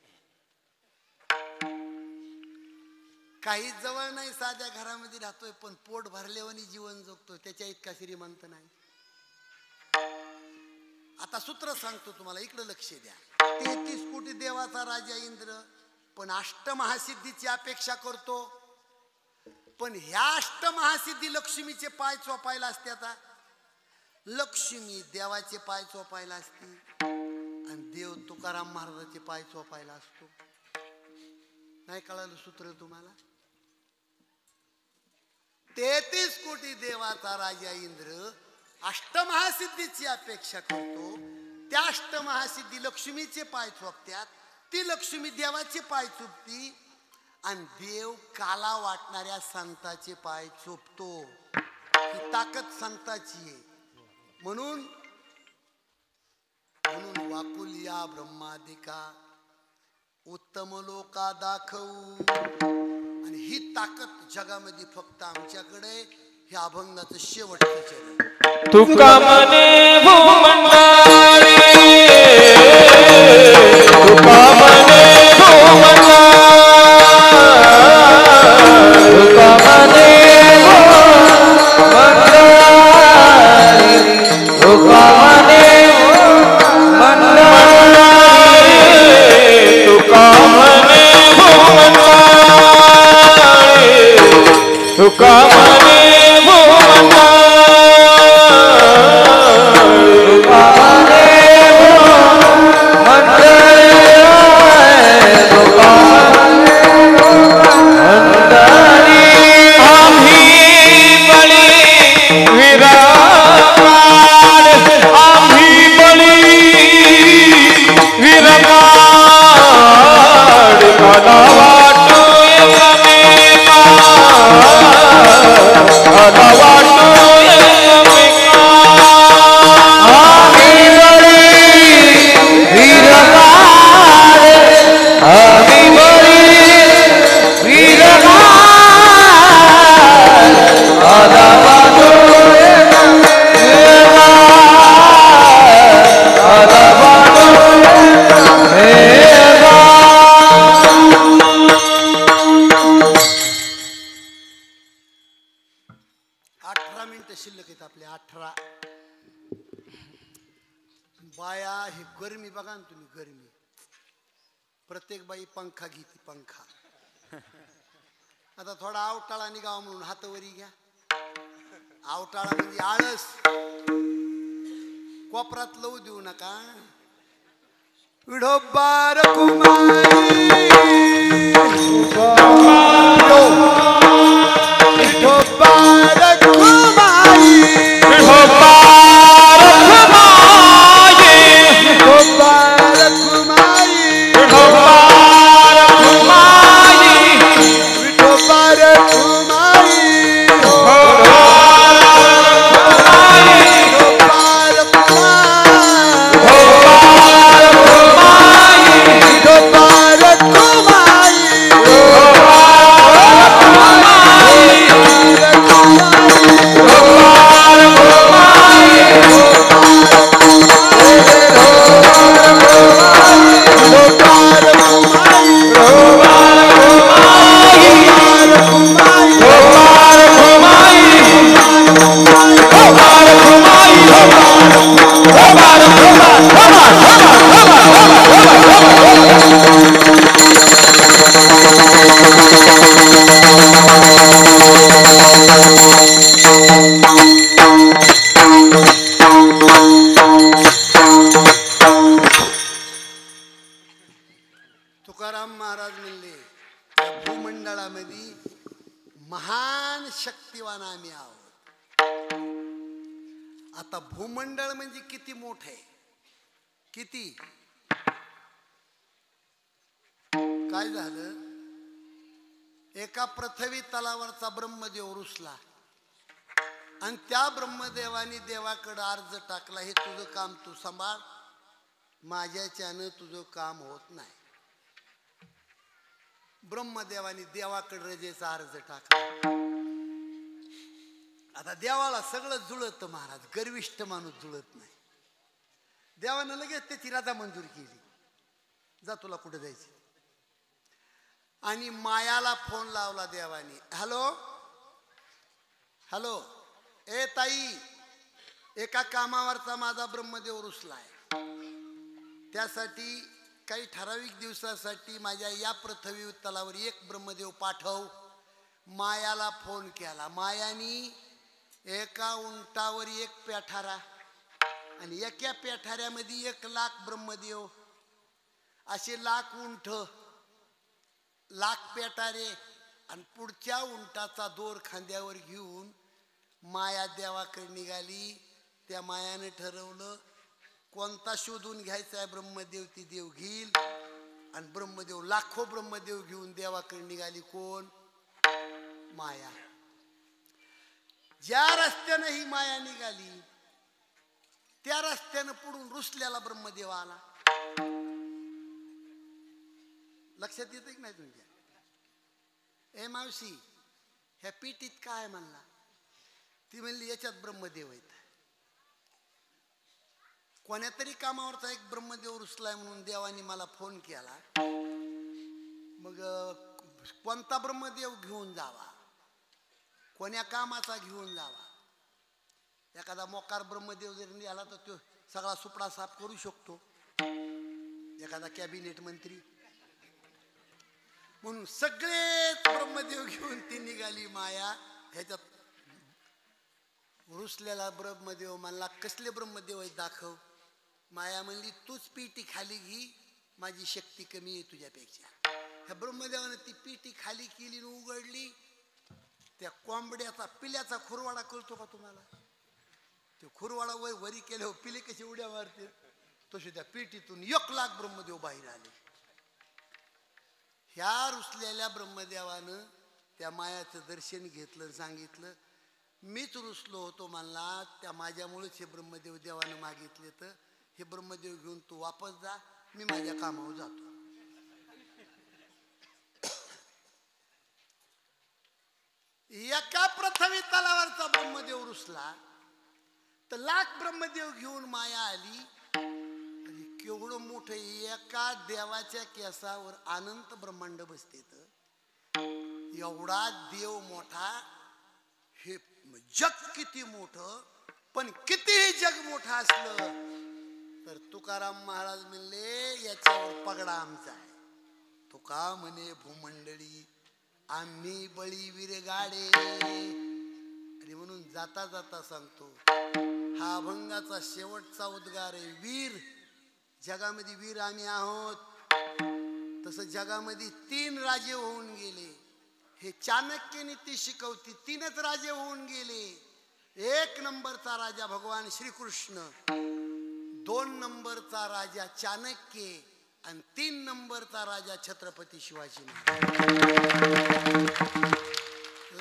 काही जवळ नाही साध्या घरामध्ये राहतोय पण पोट भरल्यावानी जीवन जगतोय त्याच्या इतका श्रीमंत नाही. आता सूत्र सांगतो तुम्हाला इकडे लक्ष द्या. 33 कोटी देवाचा राजा इंद्र पण अष्टमहासिद्धीची अपेक्षा करतो. पण ह्या अष्टमहासिद्धी लक्ष्मीचे पाय चोपायला असते. आता लक्ष्मी देवाचे पाय चोपायला असते आणि देव तुकाराम महाराजाचे पाय चोपायला असतो. नाही कळालं सूत्र तुम्हाला? 33 कोटी देवाचा राजा इंद्र अष्टमहासिद्धीची अपेक्षा करतो. त्या अष्टमहासिद्धी लक्ष्मीचे पाय चोपत्यात. ती लक्ष्मी देवाचे पाय चोपती आणि देव काला वाटणाऱ्या संताचे पाय चोपतो. ही ताकद संताची आहे. म्हणून वाकुल्या ब्रह्मादिका उत्तम लोका दाखवू. आणि ही ताकद जगामध्ये फक्त आमच्याकडे. हे अभंगाचं शेवटचं चरण. तुका मने भूमंडाळी तुका मने भूमंडाळी तुका मने भूमंडाळी तुका मने भूमंडाळी तुका मने भूमंडाळी तुका मने बाया हे गरमी बघा ना तुम्ही. गरमी प्रत्येक बाई पंखा घेते पंखा. आता थोडा आवटाळा निघावा म्हणून हातवरी घ्या. आवटाळा म्हणजे आळस. कोपरात लवू देऊ नका. विढोबार कुमारी विठोबार कुमारी Oh तुकाराम महाराज म्हणले या भूमंडळामध्ये महान शक्तिवान आम्ही आहोत. आता भूमंडळ म्हणजे किती मोठं आहे, किती. काय झालं, एका पृथ्वी तलावरचा ब्रह्मदेव रुसला आणि त्या ब्रह्मदेवाने देवाकडे अर्ज टाकला, हे तुझं काम तू सांभाळ, माझ्याच्यानं तुझं काम होत नाही. ब्रह्मदेवाने देवाकडे रजेचा अर्ज टाकला. आता देवाला सगळं जुळत, महाराज गर्विष्ठ माणूस जुळत नाही. देवानं लगेच त्याची रजा मंजूर केली, जा तुला कुठे जायची. आणि मायाला फोन लावला देवाने, हॅलो हॅलो, ए ताई, एका कामावरचा माझा ब्रह्मदेव रुसलाय, त्यासाठी काही ठराविक दिवसासाठी माझ्या या पृथ्वी तलावर एक ब्रह्मदेव पाठव. मायाला फोन केला. मायानी एका उंटावर एक पेठारा आणि एका पेठाऱ्यामध्ये 1,00,000 ब्रह्मदेव, असे 1,00,000 उंट, 1,00,000 पेटारे, आणि पुढच्या उंटाचा दोर खांद्यावर घेऊन माया देवाकडे निघाली. त्या मायाने ठरवलं कोणता शोधून घ्यायचा आहे ब्रह्मदेव, ती देव घेईल. आणि ब्रह्मदेव, लाखो ब्रह्मदेव घेऊन देवाकडे निघाली. कोण? माया. ज्या रस्त्यानं ही माया निघाली त्या रस्त्यानं पुढून रुसल्याला ब्रह्मदेव आला. लक्षात येतं की नाही तुमच्या? ए मावशी, ह्या पिटीत काय म्हणला? ती म्हणली याच्यात ब्रह्मदेव आहेत. कोण्या तरी कामावरचा एक ब्रह्मदेव रुसलाय म्हणून देवानी मला फोन केला. मग कोणता ब्रह्मदेव घेऊन जावा, कोण्या कामाचा घेऊन जावा? एखादा मोकार ब्रह्मदेव जर निघाला तर तो सगळा सुपडा साफ करू शकतो, एखादा कॅबिनेट मंत्री. म्हणून सगळेच ब्रह्मदेव घेऊन ती निघाली माया. ह्याच्यात रुसलेला ब्रह्मदेव म्हणला, कसले ब्रह्मदेव आहे दाखव. माया म्हणली, तूच पिटी खाली घे, माझी शक्ती कमी आहे तुझ्यापेक्षा. ह्या ब्रह्मदेवाने ती पिटी खाली केली, उघडली. त्या कोंबड्याचा पिल्याचा खुरवाडा कळतो का तुम्हाला? तो खुरवाडा वरी केल्यावर पिले कशी उड्या मारते, तशी त्या पिटीतून 1,00,000 ब्रह्मदेव बाहेर आले. ह्या रुसलेल्या ब्रह्मदेवानं त्या मायाचं दर्शन घेतलं, सांगितलं मीच रुसलो होतो म्हणला, त्या माझ्यामुळेच हे ब्रह्मदेव देवानं मागितले, तर हे ब्रह्मदेव घेऊन तू वापस जा, मी माझ्या कामावर जातो. एका पृथ्वी तलावरचा ब्रह्मदेव रुसला तर 1,00,000 ब्रह्मदेव घेऊन माया आली. केवढं मोठं, एका देवाच्या केसावर अनंत ब्रह्मांड बसते. तर एवढा देव मोठा, हे जग किती मोठं. पण कितीही जग मोठं असलं तर तुकाराम महाराज म्हणले याच्यावर पगडा आमचा आहे. तुका म्हणे भूमंडळी आम्ही बळीवीर गाडे. आणि म्हणून जाता जाता सांगतो, हा अभंगाचा शेवटचा उद्गार आहे. वीर, जगामध्ये वीर आम्ही आहोत. तसं जगामध्ये 3 राजे होऊन गेले. हे चाणक्य नीती शिकवती. 3च राजे होऊन गेले. 1 नंबरचा राजा भगवान श्रीकृष्ण, 2 नंबरचा राजा चाणक्य आणि 3 नंबरचा राजा छत्रपती शिवाजी महाराज.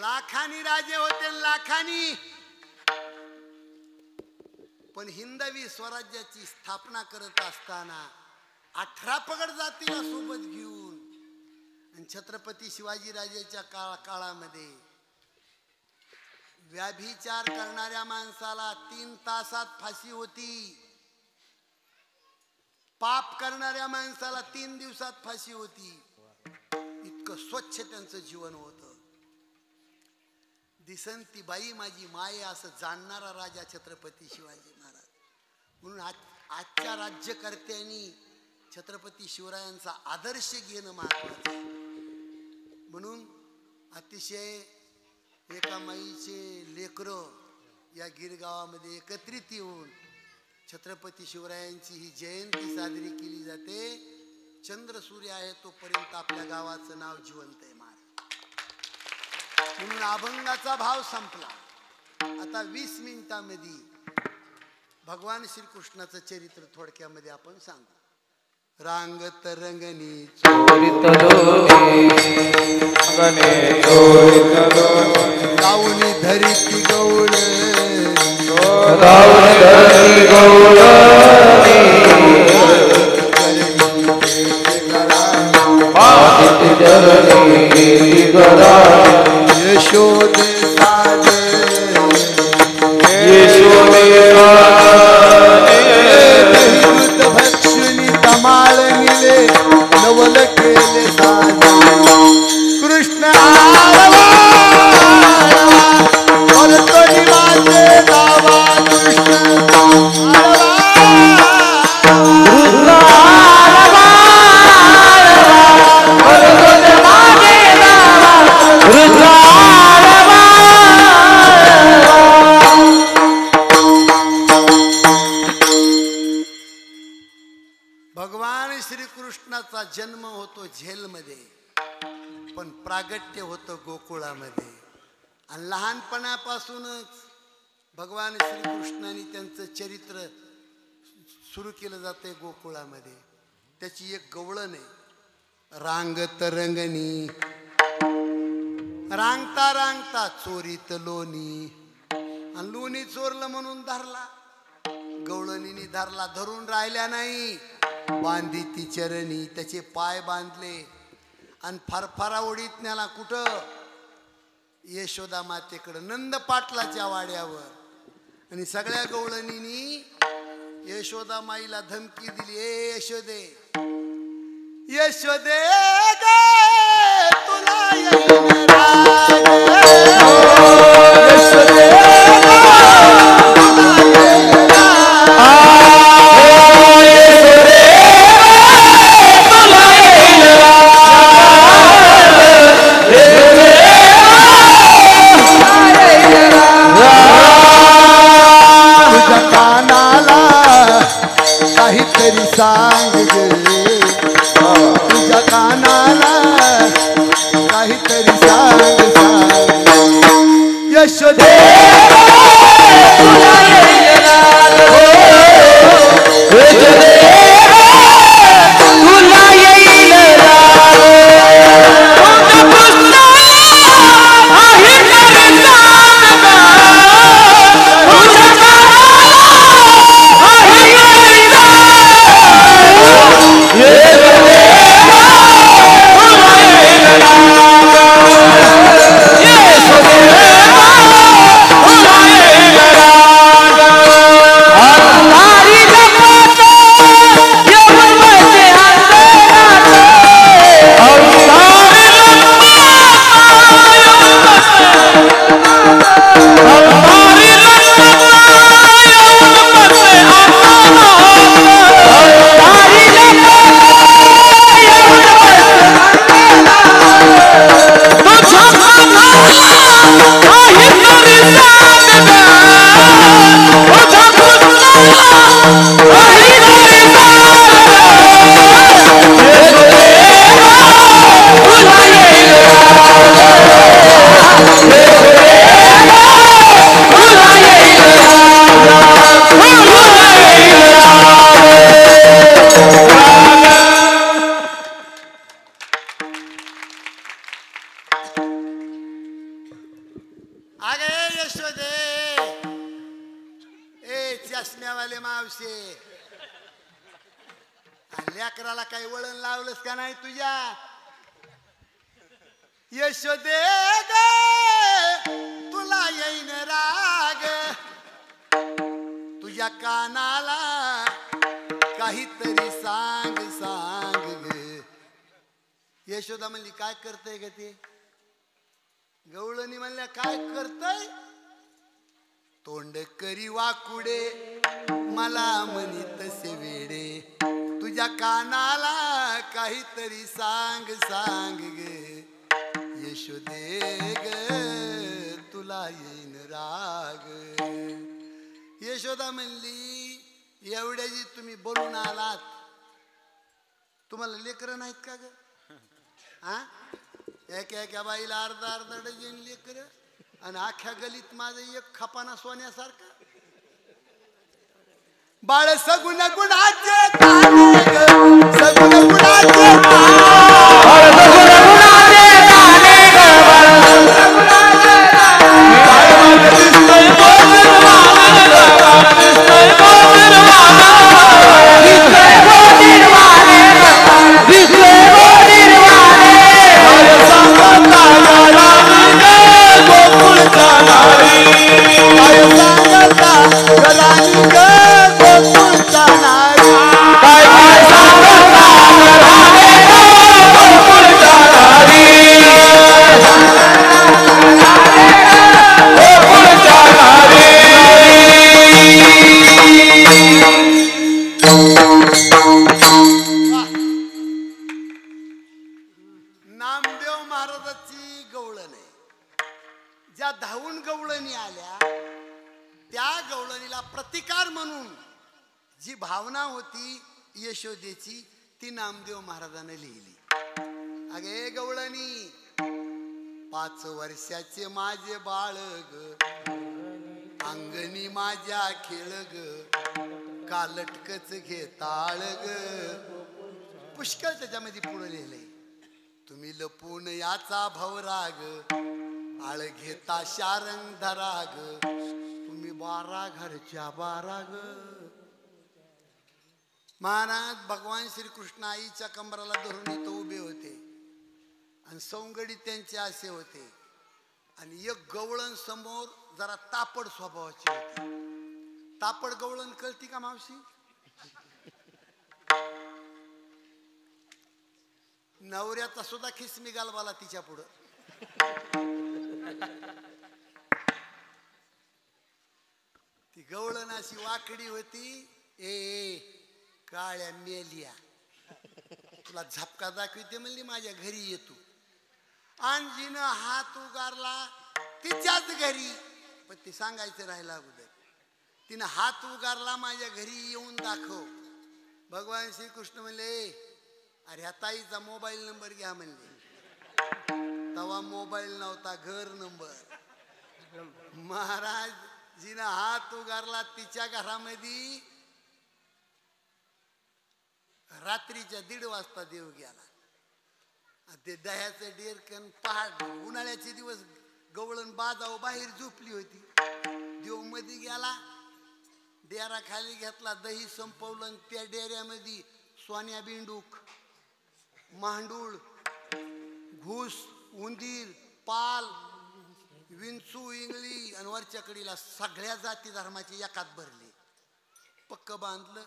लाखानी राजे होते, लाखानी. पण हिंदवी स्वराज्याची स्थापना करत असताना 18 पगड जातीला सोबत घेऊन आणि छत्रपती शिवाजीराजाच्या काळामध्ये व्याभिचार करणाऱ्या माणसाला 3 तासात फाशी होती. पाप करणाऱ्या माणसाला 3 दिवसात फाशी होती. इतकं स्वच्छ त्यांचं जीवन होतं. दिसंती बाई माझी माय असं जाणणारा राजा छत्रपती शिवाजी महाराज. म्हणून आजच्या राज्यकर्त्यांनी छत्रपती शिवरायांचा आदर्श घेणं महत्वाचं आहे. म्हणून अतिशय एका माईचे लेकरं या गिरगावामध्ये एकत्रित येऊन छत्रपती शिवरायांची ही जयंती साजरी केली जाते. चंद्र सूर्य आहे तोपर्यंत आपल्या गावाचं नाव जिवंत आहे महाराज. म्हणून अभंगाचा भाव संपला. आता 20 मिनिटांमध्ये भगवान श्रीकृष्णाचं चरित्र थोडक्यामध्ये आपण सांगू. रांगत रंगनी चोरित लोणी अंगणे चोरित लोणी गाऊनी धरिती गौळ गाऊन धरती गवळणी पातित चरणी गेली गराणी यशोदे साजे यशोदे दहीदूत भक्षुनी कमाळ निले नवल केले साजे कृष्ण आळवा करतो निवासे दावा कृष्ण भगवान श्रीकृष्णाचा जन्म होतो झेलमध्ये, पण प्रागट्य होतं गोकुळामध्ये. आणि लहानपणापासूनच भगवान श्रीकृष्णाने त्यांचं चरित्र सुरू केलं जाते गोकुळामध्ये. त्याची एक गवळण आहे. रांगत रंगणी रांगता रांगता चोरीत लोणी. आणि लोणी चोरलं म्हणून धरला, गवळणीने धरला, धरून राहिल्या नाही, बांधी ती चरणी. त्याचे पाय बांधले आणि फारफारा ओढीत न्याला. कुठं? यशोदा मातेकडं, नंद पाटलाच्या वाड्यावर. आणि सगळ्या गवळणींनी यशोदा माईला धमकी दिली. ए यशोदे, यशोदे गे तुला येईन राग, यशोदे काहीतरी सांग गे, तुझ्या कानाला काहीतरी सांग सांग. यशोदे चष्म्यावाले मावशे, लेकराला काही वळण लावलंस का नाही तुझ्या? यशोदे गे तुला येईन राग, तुझ्या कानाला काहीतरी सांग सांग ग. यशोदा म्हणली काय करतय ग ते? गवळणी म्हणल्या काय करतय? तोंड करी वाकुडे मला म्हणी तसे वेडे, तुझ्या कानाला काहीतरी सांग सांग गे. यशोदे ग तुला येईन राग. यशोदा म्हणली एवढ्याची तुम्ही बोलून आलात, तुम्हाला लेकरं नाहीत का ग? हा, एका बाईला अर्धा अर्धा डझन लेकर आणि अख्ख्या गलीत माझं एक खपाना सोन्यासारखा. बाळ सगुण गुणाचे ताने ग, सगुण गुणाचे नामदेव महाराजाची गवळण आहे. ज्या धावून गवळणी आल्या त्या गवळणीला प्रतिकार म्हणून जी भावना होती यशोदेची ती नामदेव महाराजाने लिहिली. अगे गवळणी, 5 वर्षाचे माझे बाळ ग, अंगणी माझ्या खेळ ग, कालटकच घे ताळ ग. पुष्कळ त्याच्यामध्ये पुढे लिहिलंय. तुम्ही लपून याचा भवराग, आळ घेता शारंग धराग, तुम्ही 12 घरच्या 12 ग. महाराज भगवान श्रीकृष्ण आईच्या कंबराला धरून इथं उभे होते आणि सौंगडी त्यांचे असे होते आणि एक गवळण समोर जरा तापड स्वभावाची होती. तापड गवळण कळती का मावशी? नवऱ्याचा सुद्धा खिसमी गालवाला तिच्या पुढं. ती गवळण अशी वाकडी होती. ए काळ्या मेलिया, तुला झपका दाखवते म्हणली, माझ्या घरी येतो. आणजीनं हात उगारला तिच्याच घरी, पण ती सांगायचं राहिला अगोदर. तिनं हात उगारला, माझ्या घरी येऊन दाखव. भगवान श्रीकृष्ण म्हणले, अरे ह्या ताईचा मोबाईल नंबर घ्या म्हणले. तवा मोबाईल नव्हता, घर नंबर. महाराज जिनं हात उगारला तिच्या घरामध्ये रात्रीच्या 1:30 वाजता देव गेला. ते दह्याचं डेरकन पहाड, उन्हाळ्याचे दिवस गवळण बाजाव बाहेर झोपली होती. देव मध्ये गेला, डेरा खाली घेतला, दही संपवलं. त्या डेऱ्यामध्ये सोन्या बिंडूक, मांडूळ, घुस, उंदीर, पाल, विंचू, इंगळी आणि वरच्या कडीला सगळ्या जाती धर्माचे एकात भरले. पक्क बांधलं.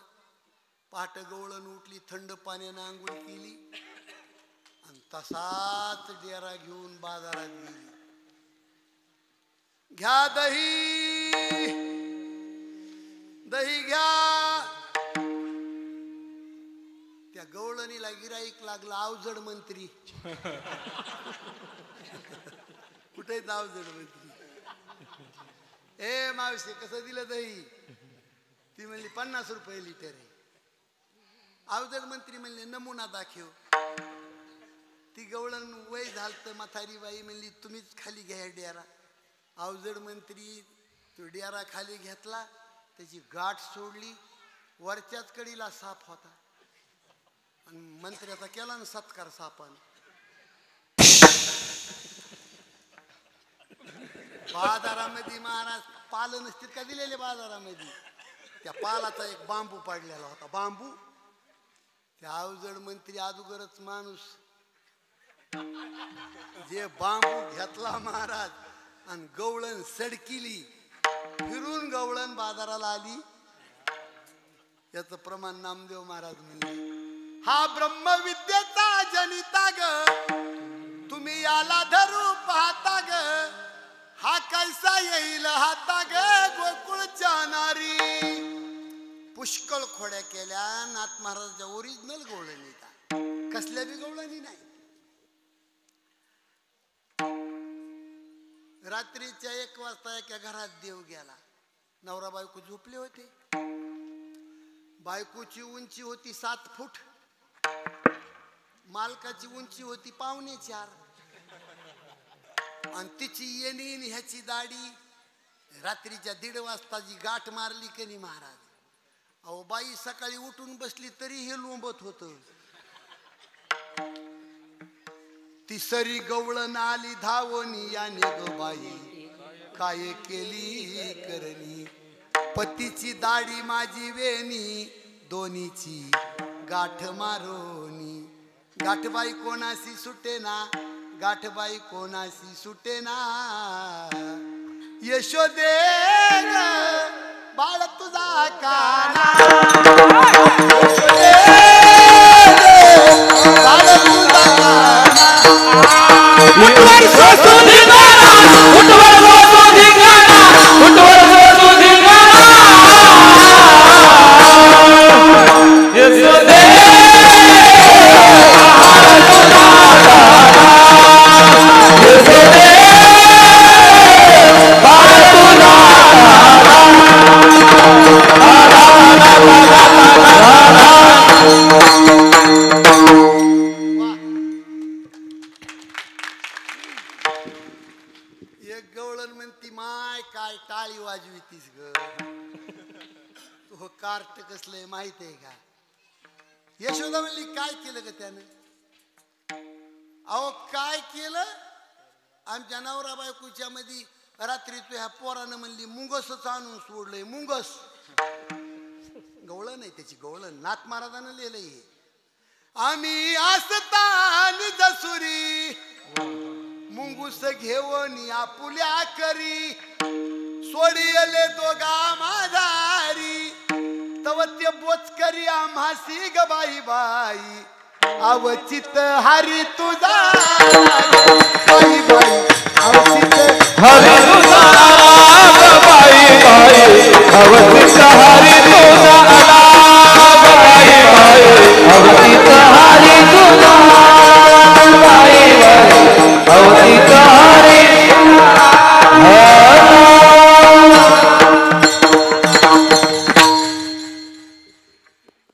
पहाट गवळण उठली, थंड पाण्यानं आंघोळ केली आणि तसाच डेरा घेऊन बाजारात गेली. घ्या दही, दही घ्या. त्या गवळणीला गिराईक लागला, अवजड मंत्री. कुठे अवजड मंत्री? ए मावशी, कसं दिलं दही? ती म्हणली 50 रुपये लिटर आहे. अवजड मंत्री म्हणले नमुना दाखव. ती गवळण वय झालत, म्हातारी बाई म्हणली तुम्हीच खाली घ्या डेरा. अवजड मंत्री तो डेरा खाली घेतला, त्याची गाठ सोडली. वरच्याच कडीला साप होता आणि मंत्र्याचा केला ना सत्कार सापान. बाजारामध्ये महाराज पाल नसतील का दिलेले बाजारामध्ये, त्या पालाचा एक बांबू पाडलेला होता. बांबू, त्या अवजड मंत्री अगोदरच माणूस, जे बांबू घेतला महाराज आणि गवळण सडकिली, फिरून गवळण बाजाराला आली. याचं प्रमाण नामदेव महाराज म्हणले, हा ब्रह्मविद्येचा जनिता ग, तुम्ही याला धरू पाहता ग, हा कैसा येईल हाता ग गोकुळच्या नारी. पुष्कळ खोड्या केल्या नाथ महाराजांच्या ओरिजिनल गवळणी, कसल्या बी गवळणी नाही. रात्रीच्या 1 वाजता एका घरात देव गेला. नवरा बायको झोपले होते. बायकोची उंची होती 7 फूट, मालकाची उंची होती 4.25 आणि तिची येणी आणि ह्याची दाढी. रात्रीच्या 1:30 वाजता जी गाठ मारली की नाही महाराज, अहो बाई सकाळी उठून बसली तरी हे लोंबत होत. ती सरी गवळण आली धावणी याने ग बाई काय केली करणी. पतीची दाढी माझी वेणी दोन्हीची गाठ मारोनी. गाठबाई कोणाशी सुटे ना, गाठबाई कोणाशी सुटे ना. यशोदे बाळ तुझा काना, यशोदे बाळ तुझा काना. उठवर सोसू धिंगाणा, उठवर सोसू धिंगाणा, उठवर सोसू धिंगाणा. यशोदे एक गवळण म्हणती माय काय टाळी वाजवीतीस ग, तू कार्ट कसलंय माहित आहे का. यशोदा म्हणली काय केलं ग त्यानं. अहो काय केलं, आमच्या नवरा बायकोच्या मध्ये रात्री तू ह्या पोरानं म्हणली मुंगसच आणून सोडलंय. मुंगस गवळण नाही त्याची, गवळण नाथ महाराजानं लिहिलंय. आम्ही आसता निज सुरी मुंगूस घेऊन आपुल्या करी. सोडियले दोघा माझारी तव ते बोचकरी आम्हासी ग बाई बाई. अवचित हरी तुझा बाई बाई, अवचित हरी तुझा बाई बाई, अवचित हरी तुझा बाई बाई, अवचित हरी तुझा बाई बाई, अवचित हरी.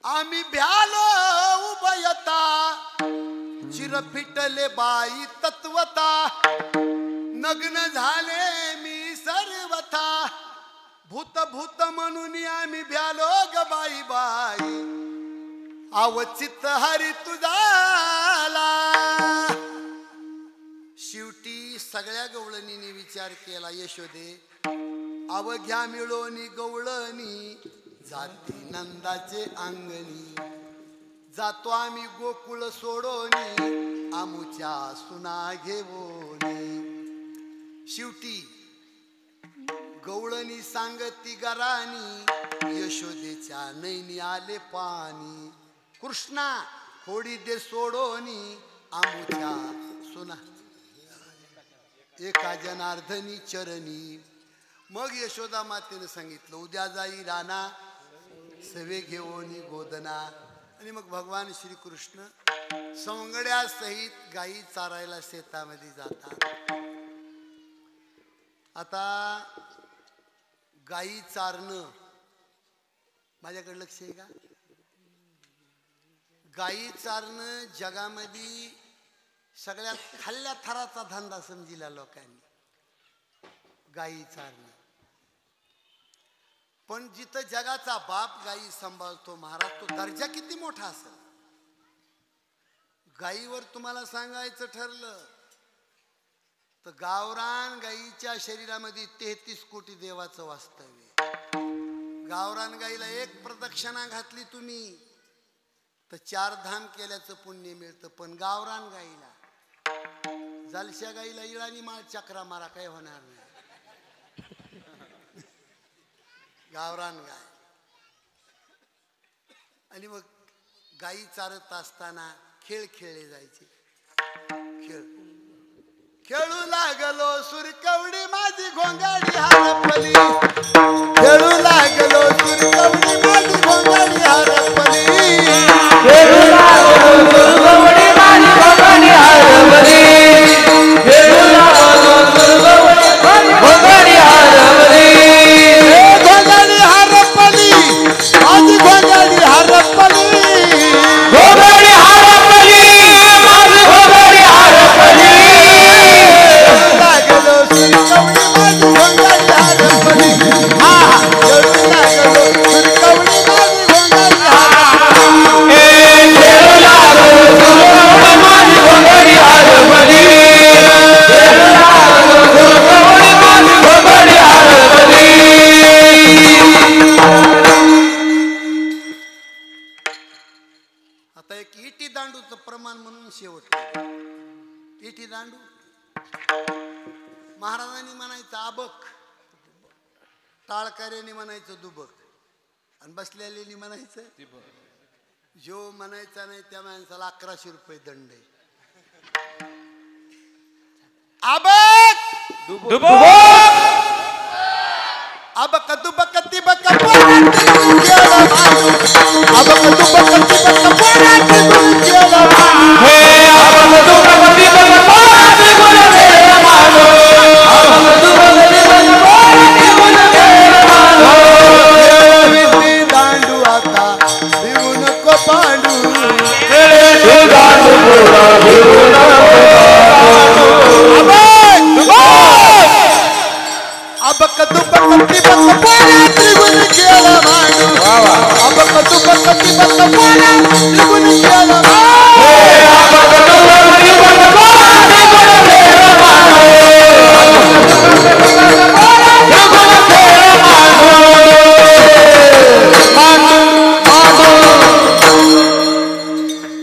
आम्ही भ्यालो उभयता चिर फिटले बाई तत्वता. नग्न झाले मी सर्वथा भूत भूत म्हणून आम्ही भ्यालो ग बाई बाई. अवचित हरी तुझाला. शेवटी सगळ्या गवळणीने विचार केला यशोदे अवघ्या मिळोनी गवळणी जाती नंदाचे अंगणी. जातो आम्ही गोकुळ सोडोनी आमुच्या सुना घेवोनी. शेवटी गवळणी सांगती गरानी यशोदेच्या नैनी आले पाणी. कृष्णा होडी दे सोडोनी आमुच्या सुना एका जनार्दनी चरणी. मग यशोदा मातेने सांगितलं उद्या जाई राणा सवे घेऊनी गोदना. आणि मग भगवान श्रीकृष्ण सवंगड्यासहित गायी चारायला शेतामध्ये जातात. आता गायी चारणं माझ्याकडे लक्ष आहे का. गायी चारणं जगामध्ये सगळ्यात खाल्ल्या थराचा धंदा समजिला लोकांनी, गायी चारणं. पण जिथं जगाचा बाप गायी सांभाळतो महाराज, तो दर्जा किती मोठा असेल. गायीवर तुम्हाला सांगायचं ठरलं तर गावरान गायीच्या शरीरामध्ये 33 कोटी देवाचं वास्तव्य. गावरान गायीला एक प्रदक्षिणा घातली तुम्ही तर 4 धाम केल्याचं पुण्य मिळतं. पण गावरान गायीला, जालश्या गायीला इळानी माळ चक्रा मारा काय होणार नाही. गावरान गाय. आणि मग गायी चारत असताना खेळ खेळले जायचे. खेळ खेळू लागलो सुरकवडी माझी घोंगाडी हरपली. खेळू लागलो सुरकवडी माझी घोंगाडी हरपली. खेळू लागलो सुरकवडी माझी घोंगाडी हरपली. खेळू लागलो सुरकवडी माझी घोंगाडी हरपली. घोंगाडी हरपली माझी घोंगाडी हरपली. घोंगाडी हरपली. दांडूचं प्रमाण म्हणून शेवट इटी दांडू. महाराजांनी म्हणायचं आबक, टाळकऱ्याने म्हणायचं दुबक, आणि बसलेल्याने म्हणायचं जो म्हणायचा नाही त्या माणसाला 1100 रुपये दंड आहे. आबक अबक दुबक तिबक पोरात गुण गेला माणू. अबक दुबक तिबक पोरात गुण गेला माणू. हे अबक दुबक तिबक पोरात गुण गेला माणू. अबक दुबक तिबक पोरात गुण गेला माणू. विधी दांडू आता भिवू नको पांडू. हे दांडू पोरा भिवू नको पांडू. अबक दुबक तिबक पोरात गुण गेला माणू. अबक दुबक तिबक पोरात गुण गेला माणू. हे अबक दुबक तिबक पोरात गुण गेला माणू.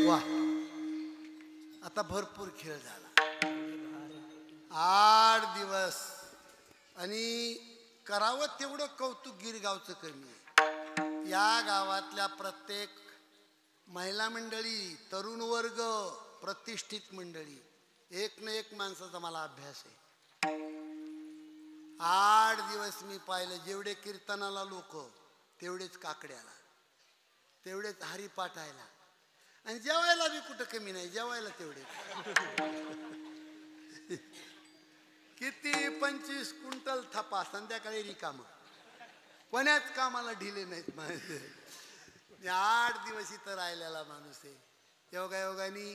वा, आता भरपूर खेळ झाला. 8 दिवस आणि करावं तेवढं कौतुक गिरगावचं कमी आहे. या गावातल्या प्रत्येक महिला मंडळी, तरुण वर्ग, प्रतिष्ठित मंडळी, एक ना एक माणसाचा मला अभ्यास आहे. 8 दिवस मी पाहिलं, जेवढे कीर्तनाला लोक तेवढेच काकड्याला, तेवढेच हरिपाठायला, आणि जेवायला बी कुठं कमी नाही, जेवायला तेवढेच. किती 25 क्विंटल थपा, संध्याकाळी रिकामं, कोण्याच कामाला ढिले नाहीत. 8 दिवस इथं राहिलेला माणूस आहे. योगायोगाने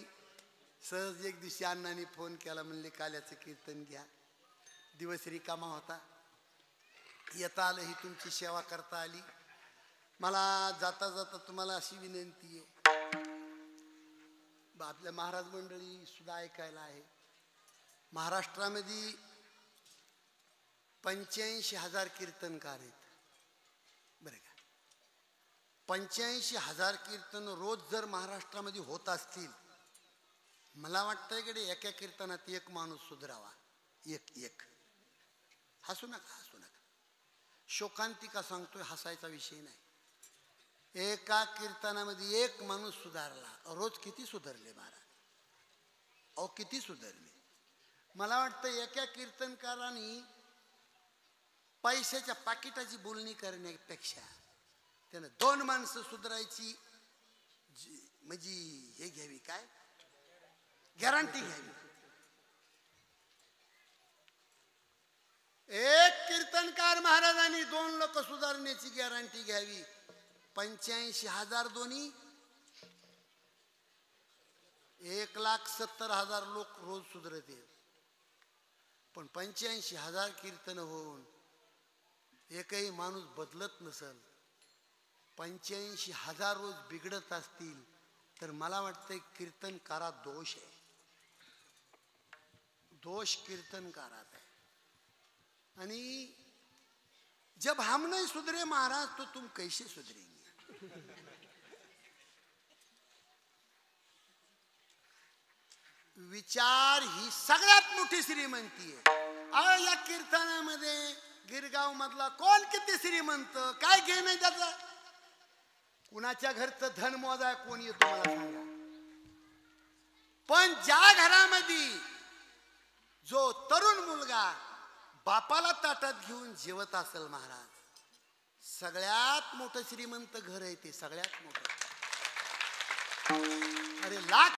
सहज एक दिवशी अण्णांनी फोन केला, म्हणले काल्याचं कीर्तन घ्या. दिवस रिकामा होता, येता आलं, ही तुमची सेवा करता आली. मला जाता जाता तुम्हाला अशी विनंती आहे, आपल्या महाराज मंडळी सुद्धा ऐकायला आहे. महाराष्ट्रामध्ये 85,000 कीर्तनकार आहेत बरं का. 85,000 कीर्तन रोज जर महाराष्ट्रामध्ये होत असतील, मला वाटतंय की एका कीर्तनात एक माणूस सुधरावा. एक हसू नका, हसू नका. शोकांतिका सांगतोय, हसायचा विषय नाही. एका कीर्तनामध्ये एक माणूस सुधारला, रोज किती सुधारले महाराज, अहो किती सुधारले. मला वाटतं एका कीर्तनकाराने पैशाच्या पाकिटाची बोलणी करण्यापेक्षा त्यानं 2 माणसं सुधारायची म्हणजे हे घ्यावी, काय गॅरंटी घ्यावी. एक कीर्तनकार महाराजांनी 2 लोक सुधारण्याची गॅरंटी घ्यावी. 85,000 दोन्ही 1,70,000 लोक रोज सुधरते. पण 85,000 कीर्तन होऊन एकही माणूस बदलत नसेल, 85,000 रोज बिघडत असतील, तर मला वाटतंय कीर्तनकारात दोष आहे. दोष कीर्तनकारात आहे. आणि जब हम नहीं सुधरे महाराज तो तुम कैसे सुधरेंगे. विचार ही सगळ्यात मोठी श्रीमंती आहे. या कीर्तनामध्ये गिरगाव मधला कोण किती श्रीमंत, काय घेणं त्याचं. कुणाच्या घरचं धन मोजाय कोण येतो मला सांगा. पण ज्या घरामध्ये जो तरुण मुलगा बापाला ताटात घेऊन जेवत असेल महाराज, सगळ्यात मोठं श्रीमंत घर आहे ते, सगळ्यात मोठं. अरे लाख